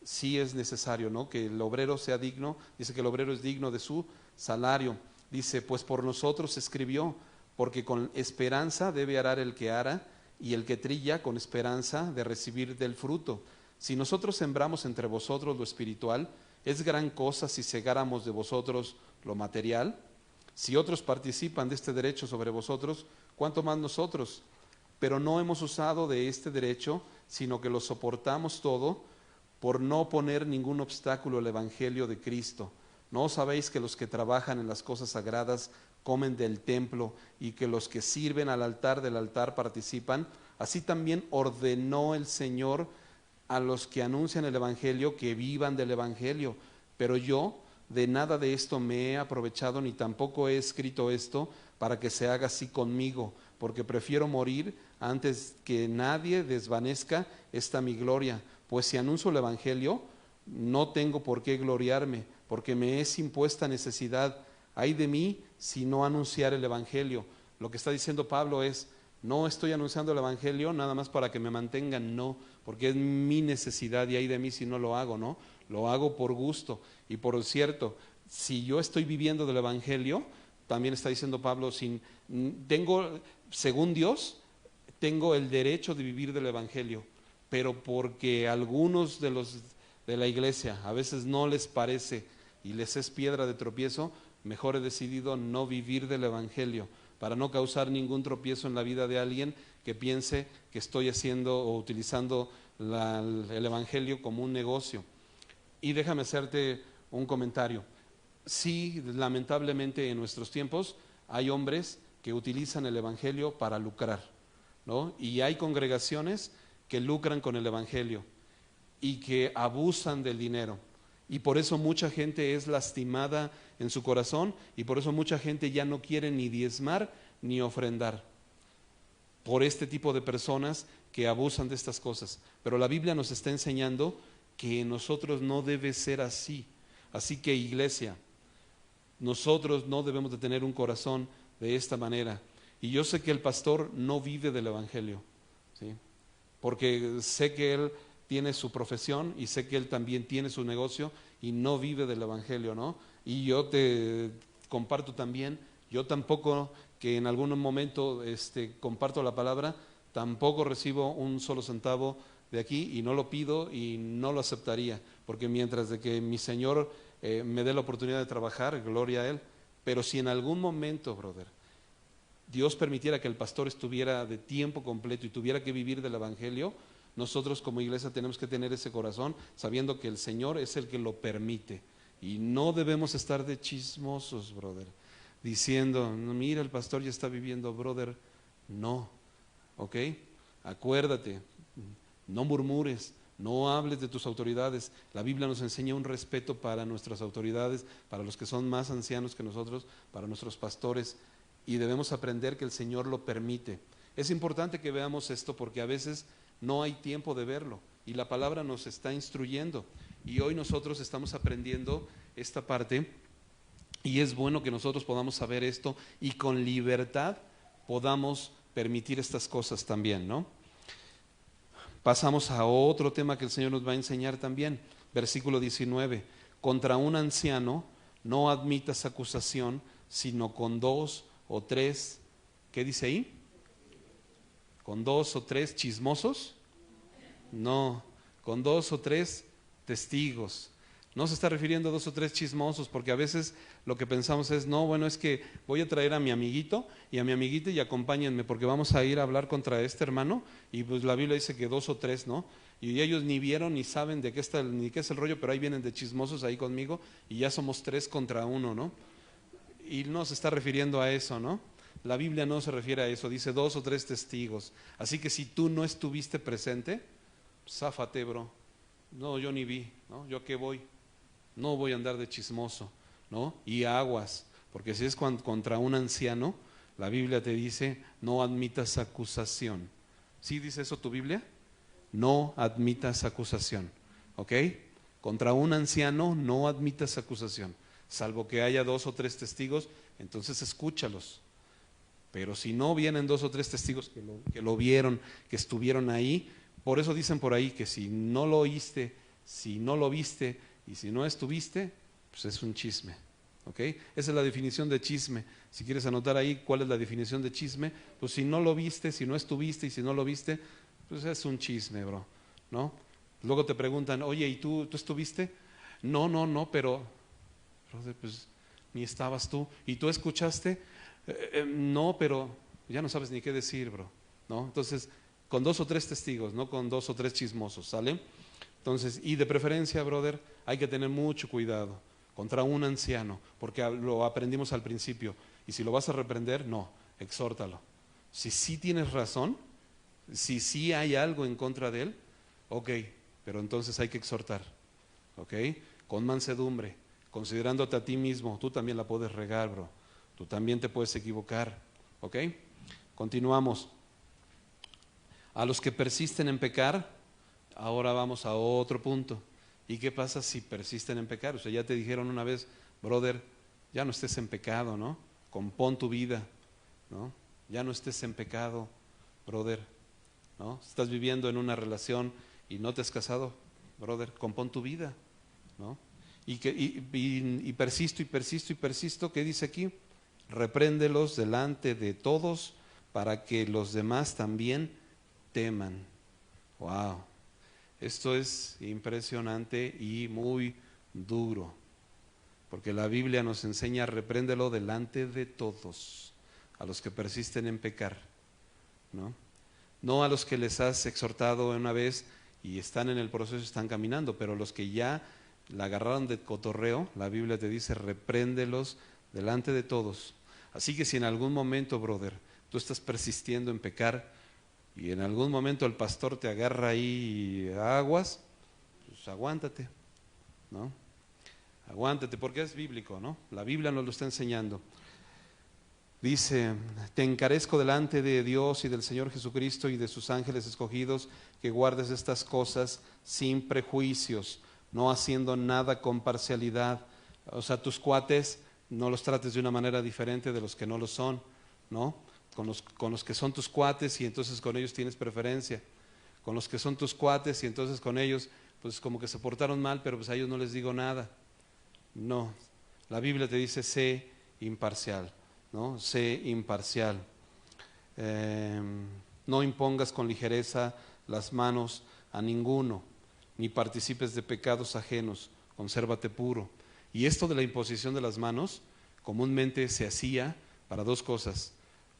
S1: Sí es necesario, ¿no? Que el obrero sea digno, dice que el obrero es digno de su salario. Dice, pues por nosotros escribió, porque con esperanza debe arar el que ara, y el que trilla con esperanza de recibir del fruto. Si nosotros sembramos entre vosotros lo espiritual, es gran cosa si segáramos de vosotros lo material. Si otros participan de este derecho sobre vosotros, ¿cuánto más nosotros? Pero no hemos usado de este derecho, sino que lo soportamos todo, por no poner ningún obstáculo al Evangelio de Cristo. ¿No sabéis que los que trabajan en las cosas sagradas comen del templo y que los que sirven al altar del altar participan? Así también ordenó el Señor a los que anuncian el Evangelio que vivan del Evangelio. Pero yo de nada de esto me he aprovechado, ni tampoco he escrito esto para que se haga así conmigo, porque prefiero morir antes que nadie desvanezca esta mi gloria. Pues si anuncio el Evangelio, no tengo por qué gloriarme, porque me es impuesta necesidad. Ay de mí si no anunciar el Evangelio. Lo que está diciendo Pablo es, no estoy anunciando el Evangelio nada más para que me mantengan, no, porque es mi necesidad y ay de mí si no lo hago, ¿no? Lo hago por gusto. Y por cierto, si yo estoy viviendo del Evangelio, también está diciendo Pablo, según Dios, tengo el derecho de vivir del Evangelio, pero porque algunos de la iglesia a veces no les parece y les es piedra de tropiezo, mejor he decidido no vivir del Evangelio, para no causar ningún tropiezo en la vida de alguien que piense que estoy haciendo o utilizando el Evangelio como un negocio. Y déjame hacerte un comentario. Sí, lamentablemente en nuestros tiempos hay hombres que utilizan el Evangelio para lucrar, ¿no? Y hay congregaciones que lucran con el Evangelio y que abusan del dinero. Y por eso mucha gente es lastimada en su corazón y por eso mucha gente ya no quiere ni diezmar ni ofrendar. Por este tipo de personas que abusan de estas cosas. Pero la Biblia nos está enseñando que en nosotros no debe ser así. Así que iglesia, nosotros no debemos de tener un corazón de esta manera. Y yo sé que el pastor no vive del Evangelio, ¿sí? Porque sé que él tiene su profesión y sé que él también tiene su negocio y no vive del Evangelio, ¿no? Y yo te comparto también, yo tampoco, que en algún momento comparto la palabra, tampoco recibo un solo centavo de aquí y no lo pido y no lo aceptaría, porque mientras de que mi Señor me dé la oportunidad de trabajar, gloria a Él. Pero si en algún momento, brother, Dios permitiera que el pastor estuviera de tiempo completo y tuviera que vivir del Evangelio, nosotros como iglesia tenemos que tener ese corazón sabiendo que el Señor es el que lo permite. Y no debemos estar de chismosos, brother, diciendo, mira, el pastor ya está viviendo, brother. No, ¿ok? Acuérdate, no murmures, no hables de tus autoridades. La Biblia nos enseña un respeto para nuestras autoridades, para los que son más ancianos que nosotros, para nuestros pastores, y debemos aprender que el Señor lo permite. Es importante que veamos esto porque a veces no hay tiempo de verlo y la palabra nos está instruyendo y hoy nosotros estamos aprendiendo esta parte y es bueno que nosotros podamos saber esto y con libertad podamos permitir estas cosas también, ¿no? Pasamos a otro tema que el Señor nos va a enseñar también, versículo 19, contra un anciano no admitas acusación, sino con 2 o 3, ¿qué dice ahí? ¿Con 2 o 3 chismosos? No, con 2 o 3 testigos. No se está refiriendo a 2 o 3 chismosos, porque a veces lo que pensamos es, no, bueno, es que voy a traer a mi amiguito y a mi amiguita y acompáñenme porque vamos a ir a hablar contra este hermano y pues la Biblia dice que 2 o 3, ¿no? Y ellos ni vieron ni saben de qué está, ni qué es el rollo, pero ahí vienen de chismosos ahí conmigo y ya somos 3 contra 1, ¿no? Y no se está refiriendo a eso, ¿no? La Biblia no se refiere a eso, dice 2 o 3 testigos. Así que si tú no estuviste presente, záfate, bro. No, yo ni vi, ¿no? ¿Yo a qué voy? No voy a andar de chismoso, ¿no? Y aguas, porque si es contra un anciano, la Biblia te dice, no admitas acusación. ¿Sí dice eso tu Biblia? No admitas acusación, ¿ok? Contra un anciano no admitas acusación, salvo que haya 2 o 3 testigos, entonces escúchalos. Pero si no vienen 2 o 3 testigos que lo vieron, que estuvieron ahí, por eso dicen por ahí que si no lo oíste, si no lo viste y si no estuviste, pues es un chisme. ¿Ok? Esa es la definición de chisme. Si quieres anotar ahí cuál es la definición de chisme, pues si no lo viste, si no estuviste y si no lo viste, pues es un chisme, bro, ¿no? Luego te preguntan, oye, ¿y tú estuviste? No, pero pues ni estabas tú. ¿Y tú escuchaste? No, pero ya no sabes ni qué decir, bro, ¿no? Entonces, con 2 o 3 testigos, no con 2 o 3 chismosos, ¿sale? Entonces, y de preferencia, brother, hay que tener mucho cuidado contra un anciano, porque lo aprendimos al principio. Y si lo vas a reprender, no, exhórtalo. Si sí tienes razón, si sí hay algo en contra de él, ok, pero entonces hay que exhortar, ok, con mansedumbre, considerándote a ti mismo. Tú también la puedes regar, bro, tú también te puedes equivocar, ok. Continuamos. A los que persisten en pecar, ahora vamos a otro punto. ¿Y qué pasa si persisten en pecar? O sea, ya te dijeron una vez, brother, ya no estés en pecado, ¿no? Compón tu vida, ¿no? Ya no estés en pecado, brother, ¿no? Estás viviendo en una relación y no te has casado, brother, compón tu vida, ¿no? Y persisto, ¿qué dice aquí? Repréndelos delante de todos para que los demás también teman. Wow. Esto es impresionante y muy duro, porque la Biblia nos enseña: repréndelo delante de todos, a los que persisten en pecar, ¿no? No a los que les has exhortado una vez y están en el proceso, están caminando, pero los que ya la agarraron de cotorreo, la Biblia te dice: repréndelos delante de todos. Así que si en algún momento, brother, tú estás persistiendo en pecar, y en algún momento el pastor te agarra ahí aguas, pues aguántate, ¿no? Aguántate, porque es bíblico, ¿no? La Biblia nos lo está enseñando. Dice: te encarezco delante de Dios y del Señor Jesucristo y de sus ángeles escogidos, que guardes estas cosas sin prejuicios, no haciendo nada con parcialidad. O sea, tus cuates no los trates de una manera diferente de los que no lo son, ¿no? Con los que son tus cuates y entonces con ellos tienes preferencia. Con los que son tus cuates y entonces con ellos pues como que se portaron mal, pero pues a ellos no les digo nada. No, la Biblia te dice: sé imparcial, ¿no? Sé imparcial. No impongas con ligereza las manos a ninguno, ni participes de pecados ajenos, consérvate puro. Y esto de la imposición de las manos comúnmente se hacía para 2 cosas: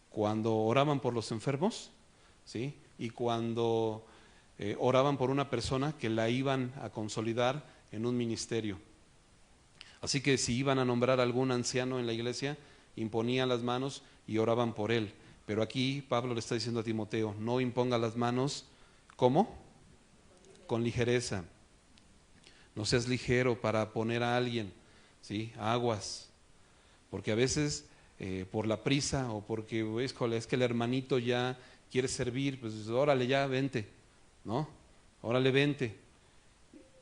S1: cuando oraban por los enfermos, ¿sí? Y cuando oraban por una persona que la iban a consolidar en un ministerio. Así que si iban a nombrar a algún anciano en la iglesia, imponían las manos y oraban por él. Pero aquí Pablo le está diciendo a Timoteo: no imponga las manos, ¿cómo? Con ligereza. No seas ligero para poner a alguien, ¿sí? Aguas, porque a veces por la prisa o porque es que el hermanito ya quiere servir, pues órale ya, vente, ¿no? Órale, vente.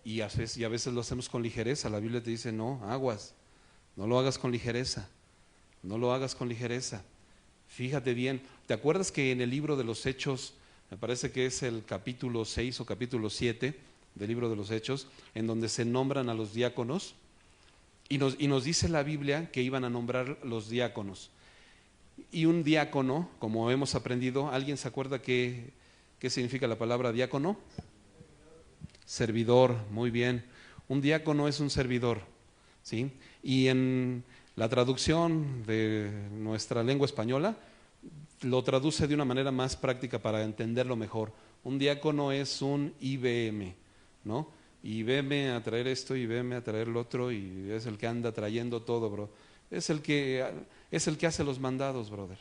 S1: Y a veces lo hacemos con ligereza. La Biblia te dice: no, aguas, no lo hagas con ligereza, no lo hagas con ligereza. Fíjate bien, ¿te acuerdas que en el libro de los Hechos, me parece que es el capítulo 6 o capítulo 7 del libro de los Hechos, en donde se nombran a los diáconos? Y nos dice la Biblia que iban a nombrar los diáconos. Y un diácono, como hemos aprendido, ¿alguien se acuerda qué significa la palabra diácono? Servidor, muy bien. Un diácono es un servidor, ¿sí? Y en la traducción de nuestra lengua española lo traduce de una manera más práctica para entenderlo mejor. Un diácono es un IBM, ¿no? Y veme a traer esto y veme a traer lo otro, y es el que anda trayendo todo, bro. Es el que hace los mandados, brother,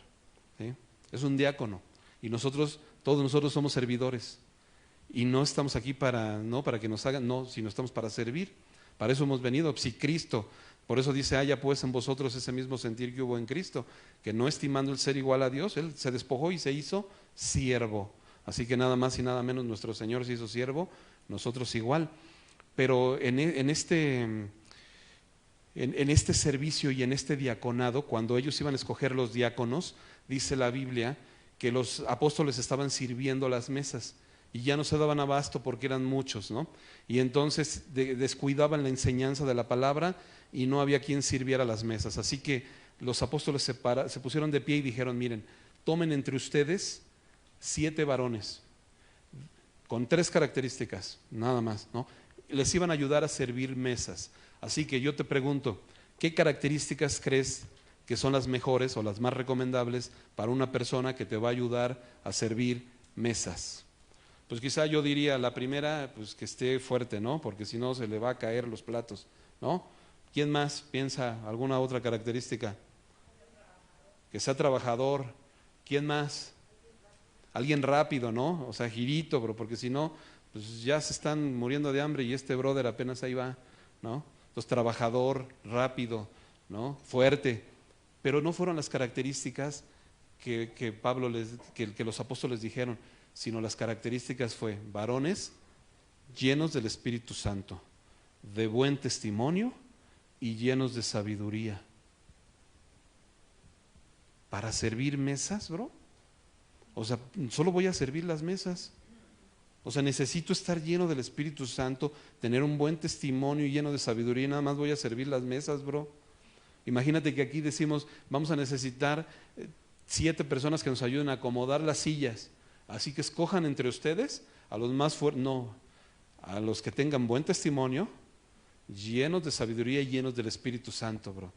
S1: ¿sí? Es un diácono. Y todos nosotros somos servidores. Y no estamos aquí para que nos hagan, no, sino estamos para servir. Para eso hemos venido. Si Cristo, por eso dice: haya pues en vosotros ese mismo sentir que hubo en Cristo, que no estimando el ser igual a Dios, Él se despojó y se hizo siervo. Así que nada más y nada menos nuestro Señor se hizo siervo, nosotros igual. Pero en este servicio y en este diaconado, cuando ellos iban a escoger los diáconos, dice la Biblia que los apóstoles estaban sirviendo las mesas y ya no se daban abasto porque eran muchos, ¿no? Y entonces descuidaban la enseñanza de la palabra y no había quien sirviera las mesas. Así que los apóstoles se pusieron de pie y dijeron: miren, tomen entre ustedes 7 varones con 3 características, nada más, ¿no? Les iban a ayudar a servir mesas. Así que yo te pregunto, ¿qué características crees que son las mejores o las más recomendables para una persona que te va a ayudar a servir mesas? Pues quizá yo diría la primera, pues que esté fuerte, ¿no? Porque si no se le va a caer los platos, ¿no? ¿Quién más piensa alguna otra característica? Que sea trabajador. ¿Quién más? Alguien rápido, ¿no? O sea, girito, bro, porque si no, pues ya se están muriendo de hambre y este brother apenas ahí va, ¿no? Entonces, trabajador, rápido, ¿no? Fuerte. Pero no fueron las características que los apóstoles dijeron, sino las características fue varones llenos del Espíritu Santo, de buen testimonio y llenos de sabiduría. Para servir mesas, bro. O sea, solo voy a servir las mesas. O sea, necesito estar lleno del Espíritu Santo, tener un buen testimonio y lleno de sabiduría, y nada más voy a servir las mesas, bro. Imagínate que aquí decimos, vamos a necesitar 7 personas que nos ayuden a acomodar las sillas. Así que escojan entre ustedes a los más fuertes, no, a los que tengan buen testimonio, llenos de sabiduría y llenos del Espíritu Santo, bro.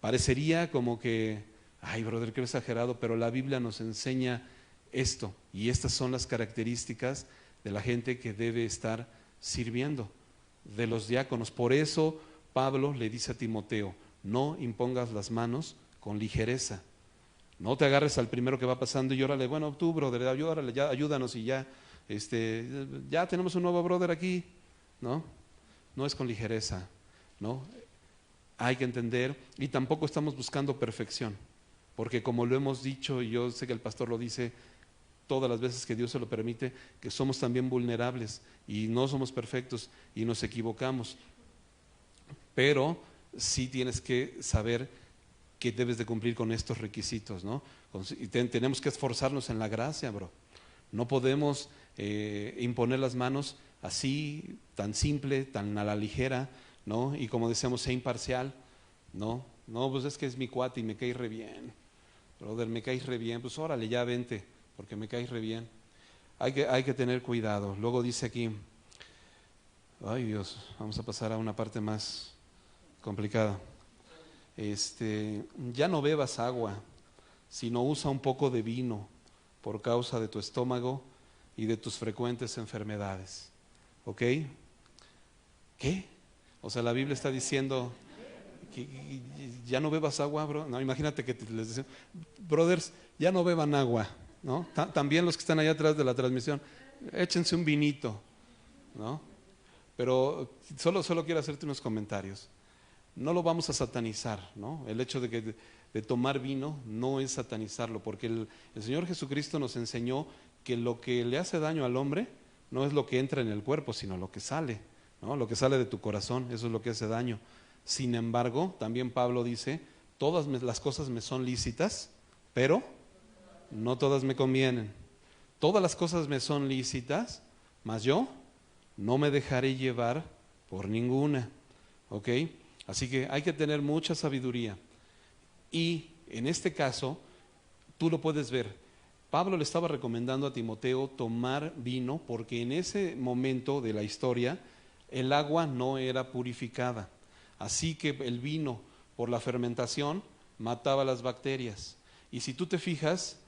S1: Parecería como que, ay, brother, qué exagerado, pero la Biblia nos enseña esto, y estas son las características de la gente que debe estar sirviendo, de los diáconos. Por eso Pablo le dice a Timoteo: no impongas las manos con ligereza, no te agarres al primero que va pasando y órale, bueno, tú, brother, órale, ya, ayúdanos y ya, ya tenemos un nuevo brother aquí, ¿no? No es con ligereza, ¿no? Hay que entender, y tampoco estamos buscando perfección, porque como lo hemos dicho, y yo sé que el pastor lo dice todas las veces que Dios se lo permite, que somos también vulnerables y no somos perfectos y nos equivocamos, pero sí tienes que saber que debes de cumplir con estos requisitos, ¿no? Y tenemos que esforzarnos en la gracia, bro. No podemos imponer las manos así, tan simple, tan a la ligera, ¿no? Y como decíamos, sea imparcial, ¿no? No, pues es que es mi cuate y me cae re bien, brother, me caes re bien, pues órale, ya vente, porque me caes re bien. Hay que tener cuidado. Luego dice aquí, ay Dios, vamos a pasar a una parte más complicada. Ya no bebas agua, sino usa un poco de vino por causa de tu estómago y de tus frecuentes enfermedades. ¿Ok? ¿Qué? O sea, la Biblia está diciendo que ya no bebas agua, bro. No, imagínate que les dicen, brothers, ya no beban agua, ¿no? También los que están allá atrás de la transmisión, échense un vinito, ¿no? Pero solo quiero hacerte unos comentarios. No lo vamos a satanizar, ¿no? El hecho de tomar vino no es satanizarlo, porque el Señor Jesucristo nos enseñó que lo que le hace daño al hombre no es lo que entra en el cuerpo, sino lo que sale, ¿no? Lo que sale de tu corazón, eso es lo que hace daño. Sin embargo, también Pablo dice, todas las cosas me son lícitas, pero no todas me convienen. Todas las cosas me son lícitas, mas yo no me dejaré llevar por ninguna. ¿Ok? Así que hay que tener mucha sabiduría. Y en este caso, tú lo puedes ver. Pablo le estaba recomendando a Timoteo tomar vino porque en ese momento de la historia el agua no era purificada. Así que el vino, por la fermentación, mataba las bacterias. Y si tú te fijas,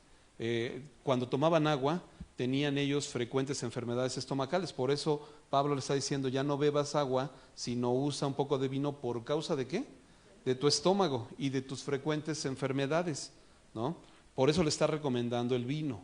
S1: cuando tomaban agua, tenían ellos frecuentes enfermedades estomacales. Por eso Pablo le está diciendo, ya no bebas agua, sino usa un poco de vino. ¿Por causa de qué? De tu estómago y de tus frecuentes enfermedades, ¿no? Por eso le está recomendando el vino.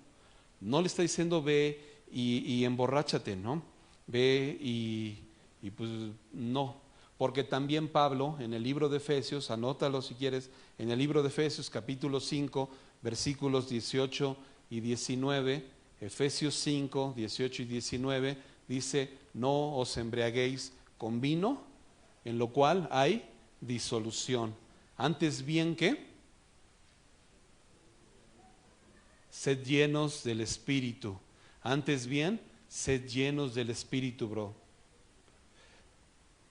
S1: No le está diciendo ve y emborráchate, ¿no? Ve y pues no. Porque también Pablo en el libro de Efesios, anótalo si quieres, en el libro de Efesios capítulo 5, versículos 18 y 19, Efesios 5, 18 y 19, dice, no os embriaguéis con vino, en lo cual hay disolución. Antes bien, ¿qué? Sed llenos del Espíritu. Antes bien, sed llenos del Espíritu, bro.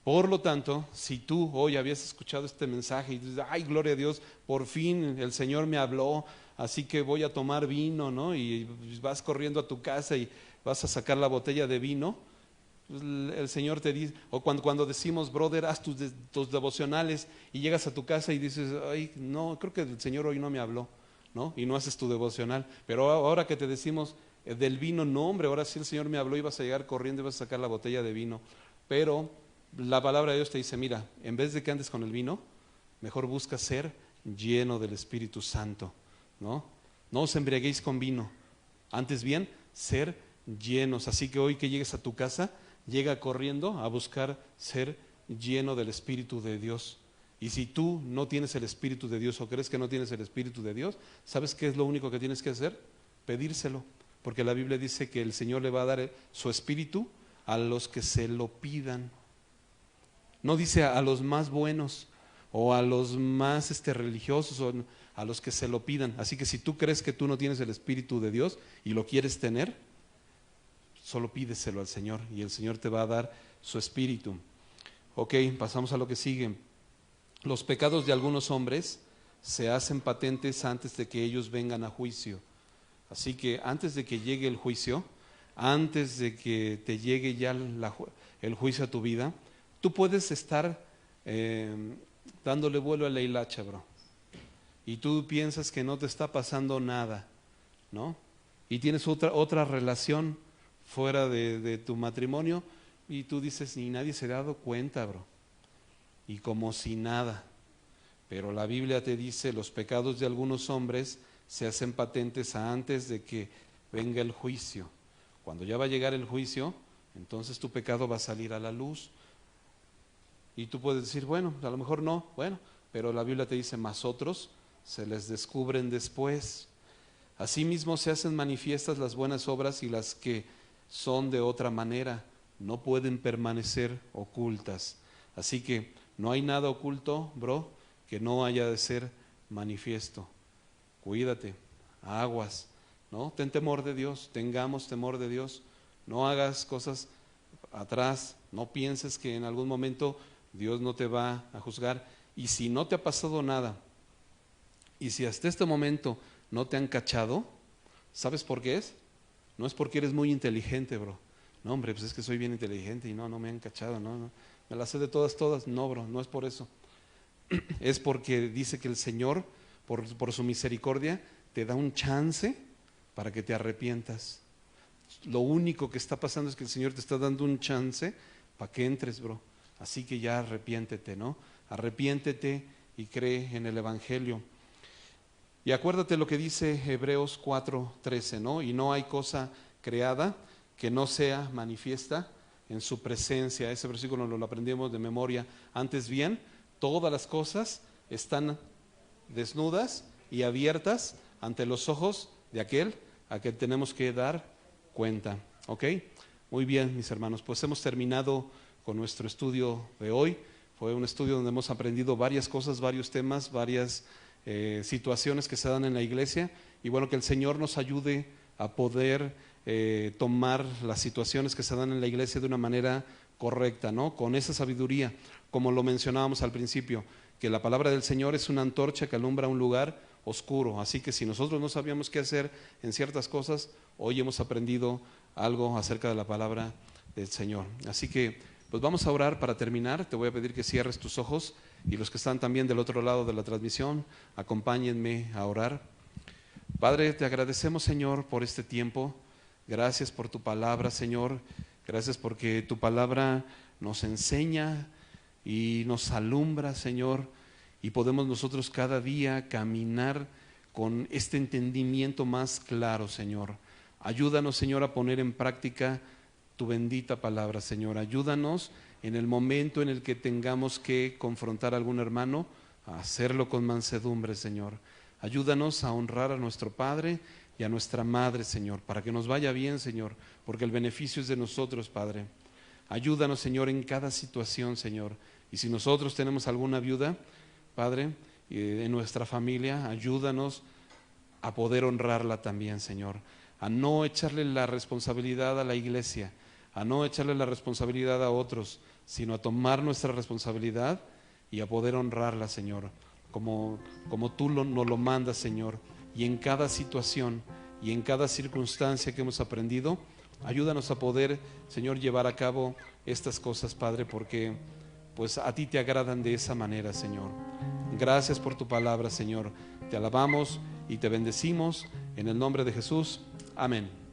S1: Por lo tanto, si tú hoy habías escuchado este mensaje y dices, ay, gloria a Dios, por fin el Señor me habló, así que voy a tomar vino, ¿no? Y vas corriendo a tu casa y vas a sacar la botella de vino, pues el Señor te dice, o cuando decimos, brother, haz tus devocionales y llegas a tu casa y dices, ay, no, creo que el Señor hoy no me habló, ¿no? Y no haces tu devocional. Pero ahora que te decimos del vino, no, hombre, ahora sí el Señor me habló y vas a llegar corriendo y vas a sacar la botella de vino. Pero la palabra de Dios te dice, mira, en vez de que andes con el vino, mejor busca ser lleno del Espíritu Santo, ¿no? No os embriaguéis con vino, antes bien, ser llenos. Así que hoy que llegues a tu casa, llega corriendo a buscar ser lleno del Espíritu de Dios. Y si tú no tienes el Espíritu de Dios o crees que no tienes el Espíritu de Dios, ¿sabes qué es lo único que tienes que hacer? Pedírselo, porque la Biblia dice que el Señor le va a dar su Espíritu a los que se lo pidan. No dice a los más buenos o a los más religiosos o a los que se lo pidan. Así que si tú crees que tú no tienes el Espíritu de Dios y lo quieres tener, solo pídeselo al Señor y el Señor te va a dar su Espíritu. Ok, pasamos a lo que sigue. Los pecados de algunos hombres se hacen patentes antes de que ellos vengan a juicio. Así que antes de que llegue el juicio, antes de que te llegue ya el juicio a tu vida, tú puedes estar dándole vuelo a la hilacha, bro. Y tú piensas que no te está pasando nada, ¿no? Y tienes otra relación fuera de tu matrimonio y tú dices, ni nadie se ha dado cuenta, bro. Y como si nada. Pero la Biblia te dice, los pecados de algunos hombres se hacen patentes antes de que venga el juicio. Cuando ya va a llegar el juicio, entonces tu pecado va a salir a la luz. Y tú puedes decir, bueno, a lo mejor no, bueno, pero la Biblia te dice, más otros se les descubren después. Asimismo se hacen manifiestas las buenas obras y las que son de otra manera, no pueden permanecer ocultas. Así que no hay nada oculto, bro, que no haya de ser manifiesto. Cuídate, aguas, ¿no? Ten temor de Dios, tengamos temor de Dios. No hagas cosas atrás, no pienses que en algún momento Dios no te va a juzgar. Y si no te ha pasado nada, y si hasta este momento no te han cachado, ¿sabes por qué es? No es porque eres muy inteligente, bro. No, hombre, pues es que soy bien inteligente y no me han cachado, no. Me las sé de todas. No, bro, no es por eso. Es porque dice que el Señor, por su misericordia, te da un chance para que te arrepientas. Lo único que está pasando es que el Señor te está dando un chance para que entres, bro. Así que ya arrepiéntete, ¿no? Arrepiéntete y cree en el Evangelio. Y acuérdate lo que dice Hebreos 4:13, ¿no? Y no hay cosa creada que no sea manifiesta en su presencia. Ese versículo lo aprendimos de memoria. Antes bien, todas las cosas están desnudas y abiertas ante los ojos de aquel a quien tenemos que dar cuenta. ¿Ok? Muy bien, mis hermanos, pues hemos terminado con nuestro estudio de hoy. Fue un estudio donde hemos aprendido varias cosas, varios temas, varias situaciones que se dan en la iglesia. Y bueno, que el Señor nos ayude a poder tomar las situaciones que se dan en la iglesia de una manera correcta, ¿no? Con esa sabiduría, como lo mencionábamos al principio, que la palabra del Señor es una antorcha que alumbra un lugar oscuro. Así que si nosotros no sabíamos qué hacer en ciertas cosas, hoy hemos aprendido algo acerca de la palabra del Señor. Así que pues vamos a orar para terminar. Te voy a pedir que cierres tus ojos y los que están también del otro lado de la transmisión, acompáñenme a orar. Padre, te agradecemos, Señor, por este tiempo. Gracias por tu palabra, Señor. Gracias porque tu palabra nos enseña y nos alumbra, Señor, y podemos nosotros cada día caminar con este entendimiento más claro, Señor. Ayúdanos, Señor, a poner en práctica tu bendita palabra, Señor. Ayúdanos en el momento en el que tengamos que confrontar a algún hermano, a hacerlo con mansedumbre, Señor. Ayúdanos a honrar a nuestro Padre, y a nuestra madre, Señor, para que nos vaya bien, Señor, porque el beneficio es de nosotros, Padre. Ayúdanos, Señor, en cada situación, Señor. Y si nosotros tenemos alguna viuda, Padre, en nuestra familia, ayúdanos a poder honrarla también, Señor. A no echarle la responsabilidad a la iglesia, a no echarle la responsabilidad a otros, sino a tomar nuestra responsabilidad y a poder honrarla, Señor, como tú nos lo mandas, Señor. Y en cada situación y en cada circunstancia que hemos aprendido, ayúdanos a poder, Señor, llevar a cabo estas cosas, Padre, porque pues a ti te agradan de esa manera, Señor. Gracias por tu palabra, Señor. Te alabamos y te bendecimos en el nombre de Jesús. Amén.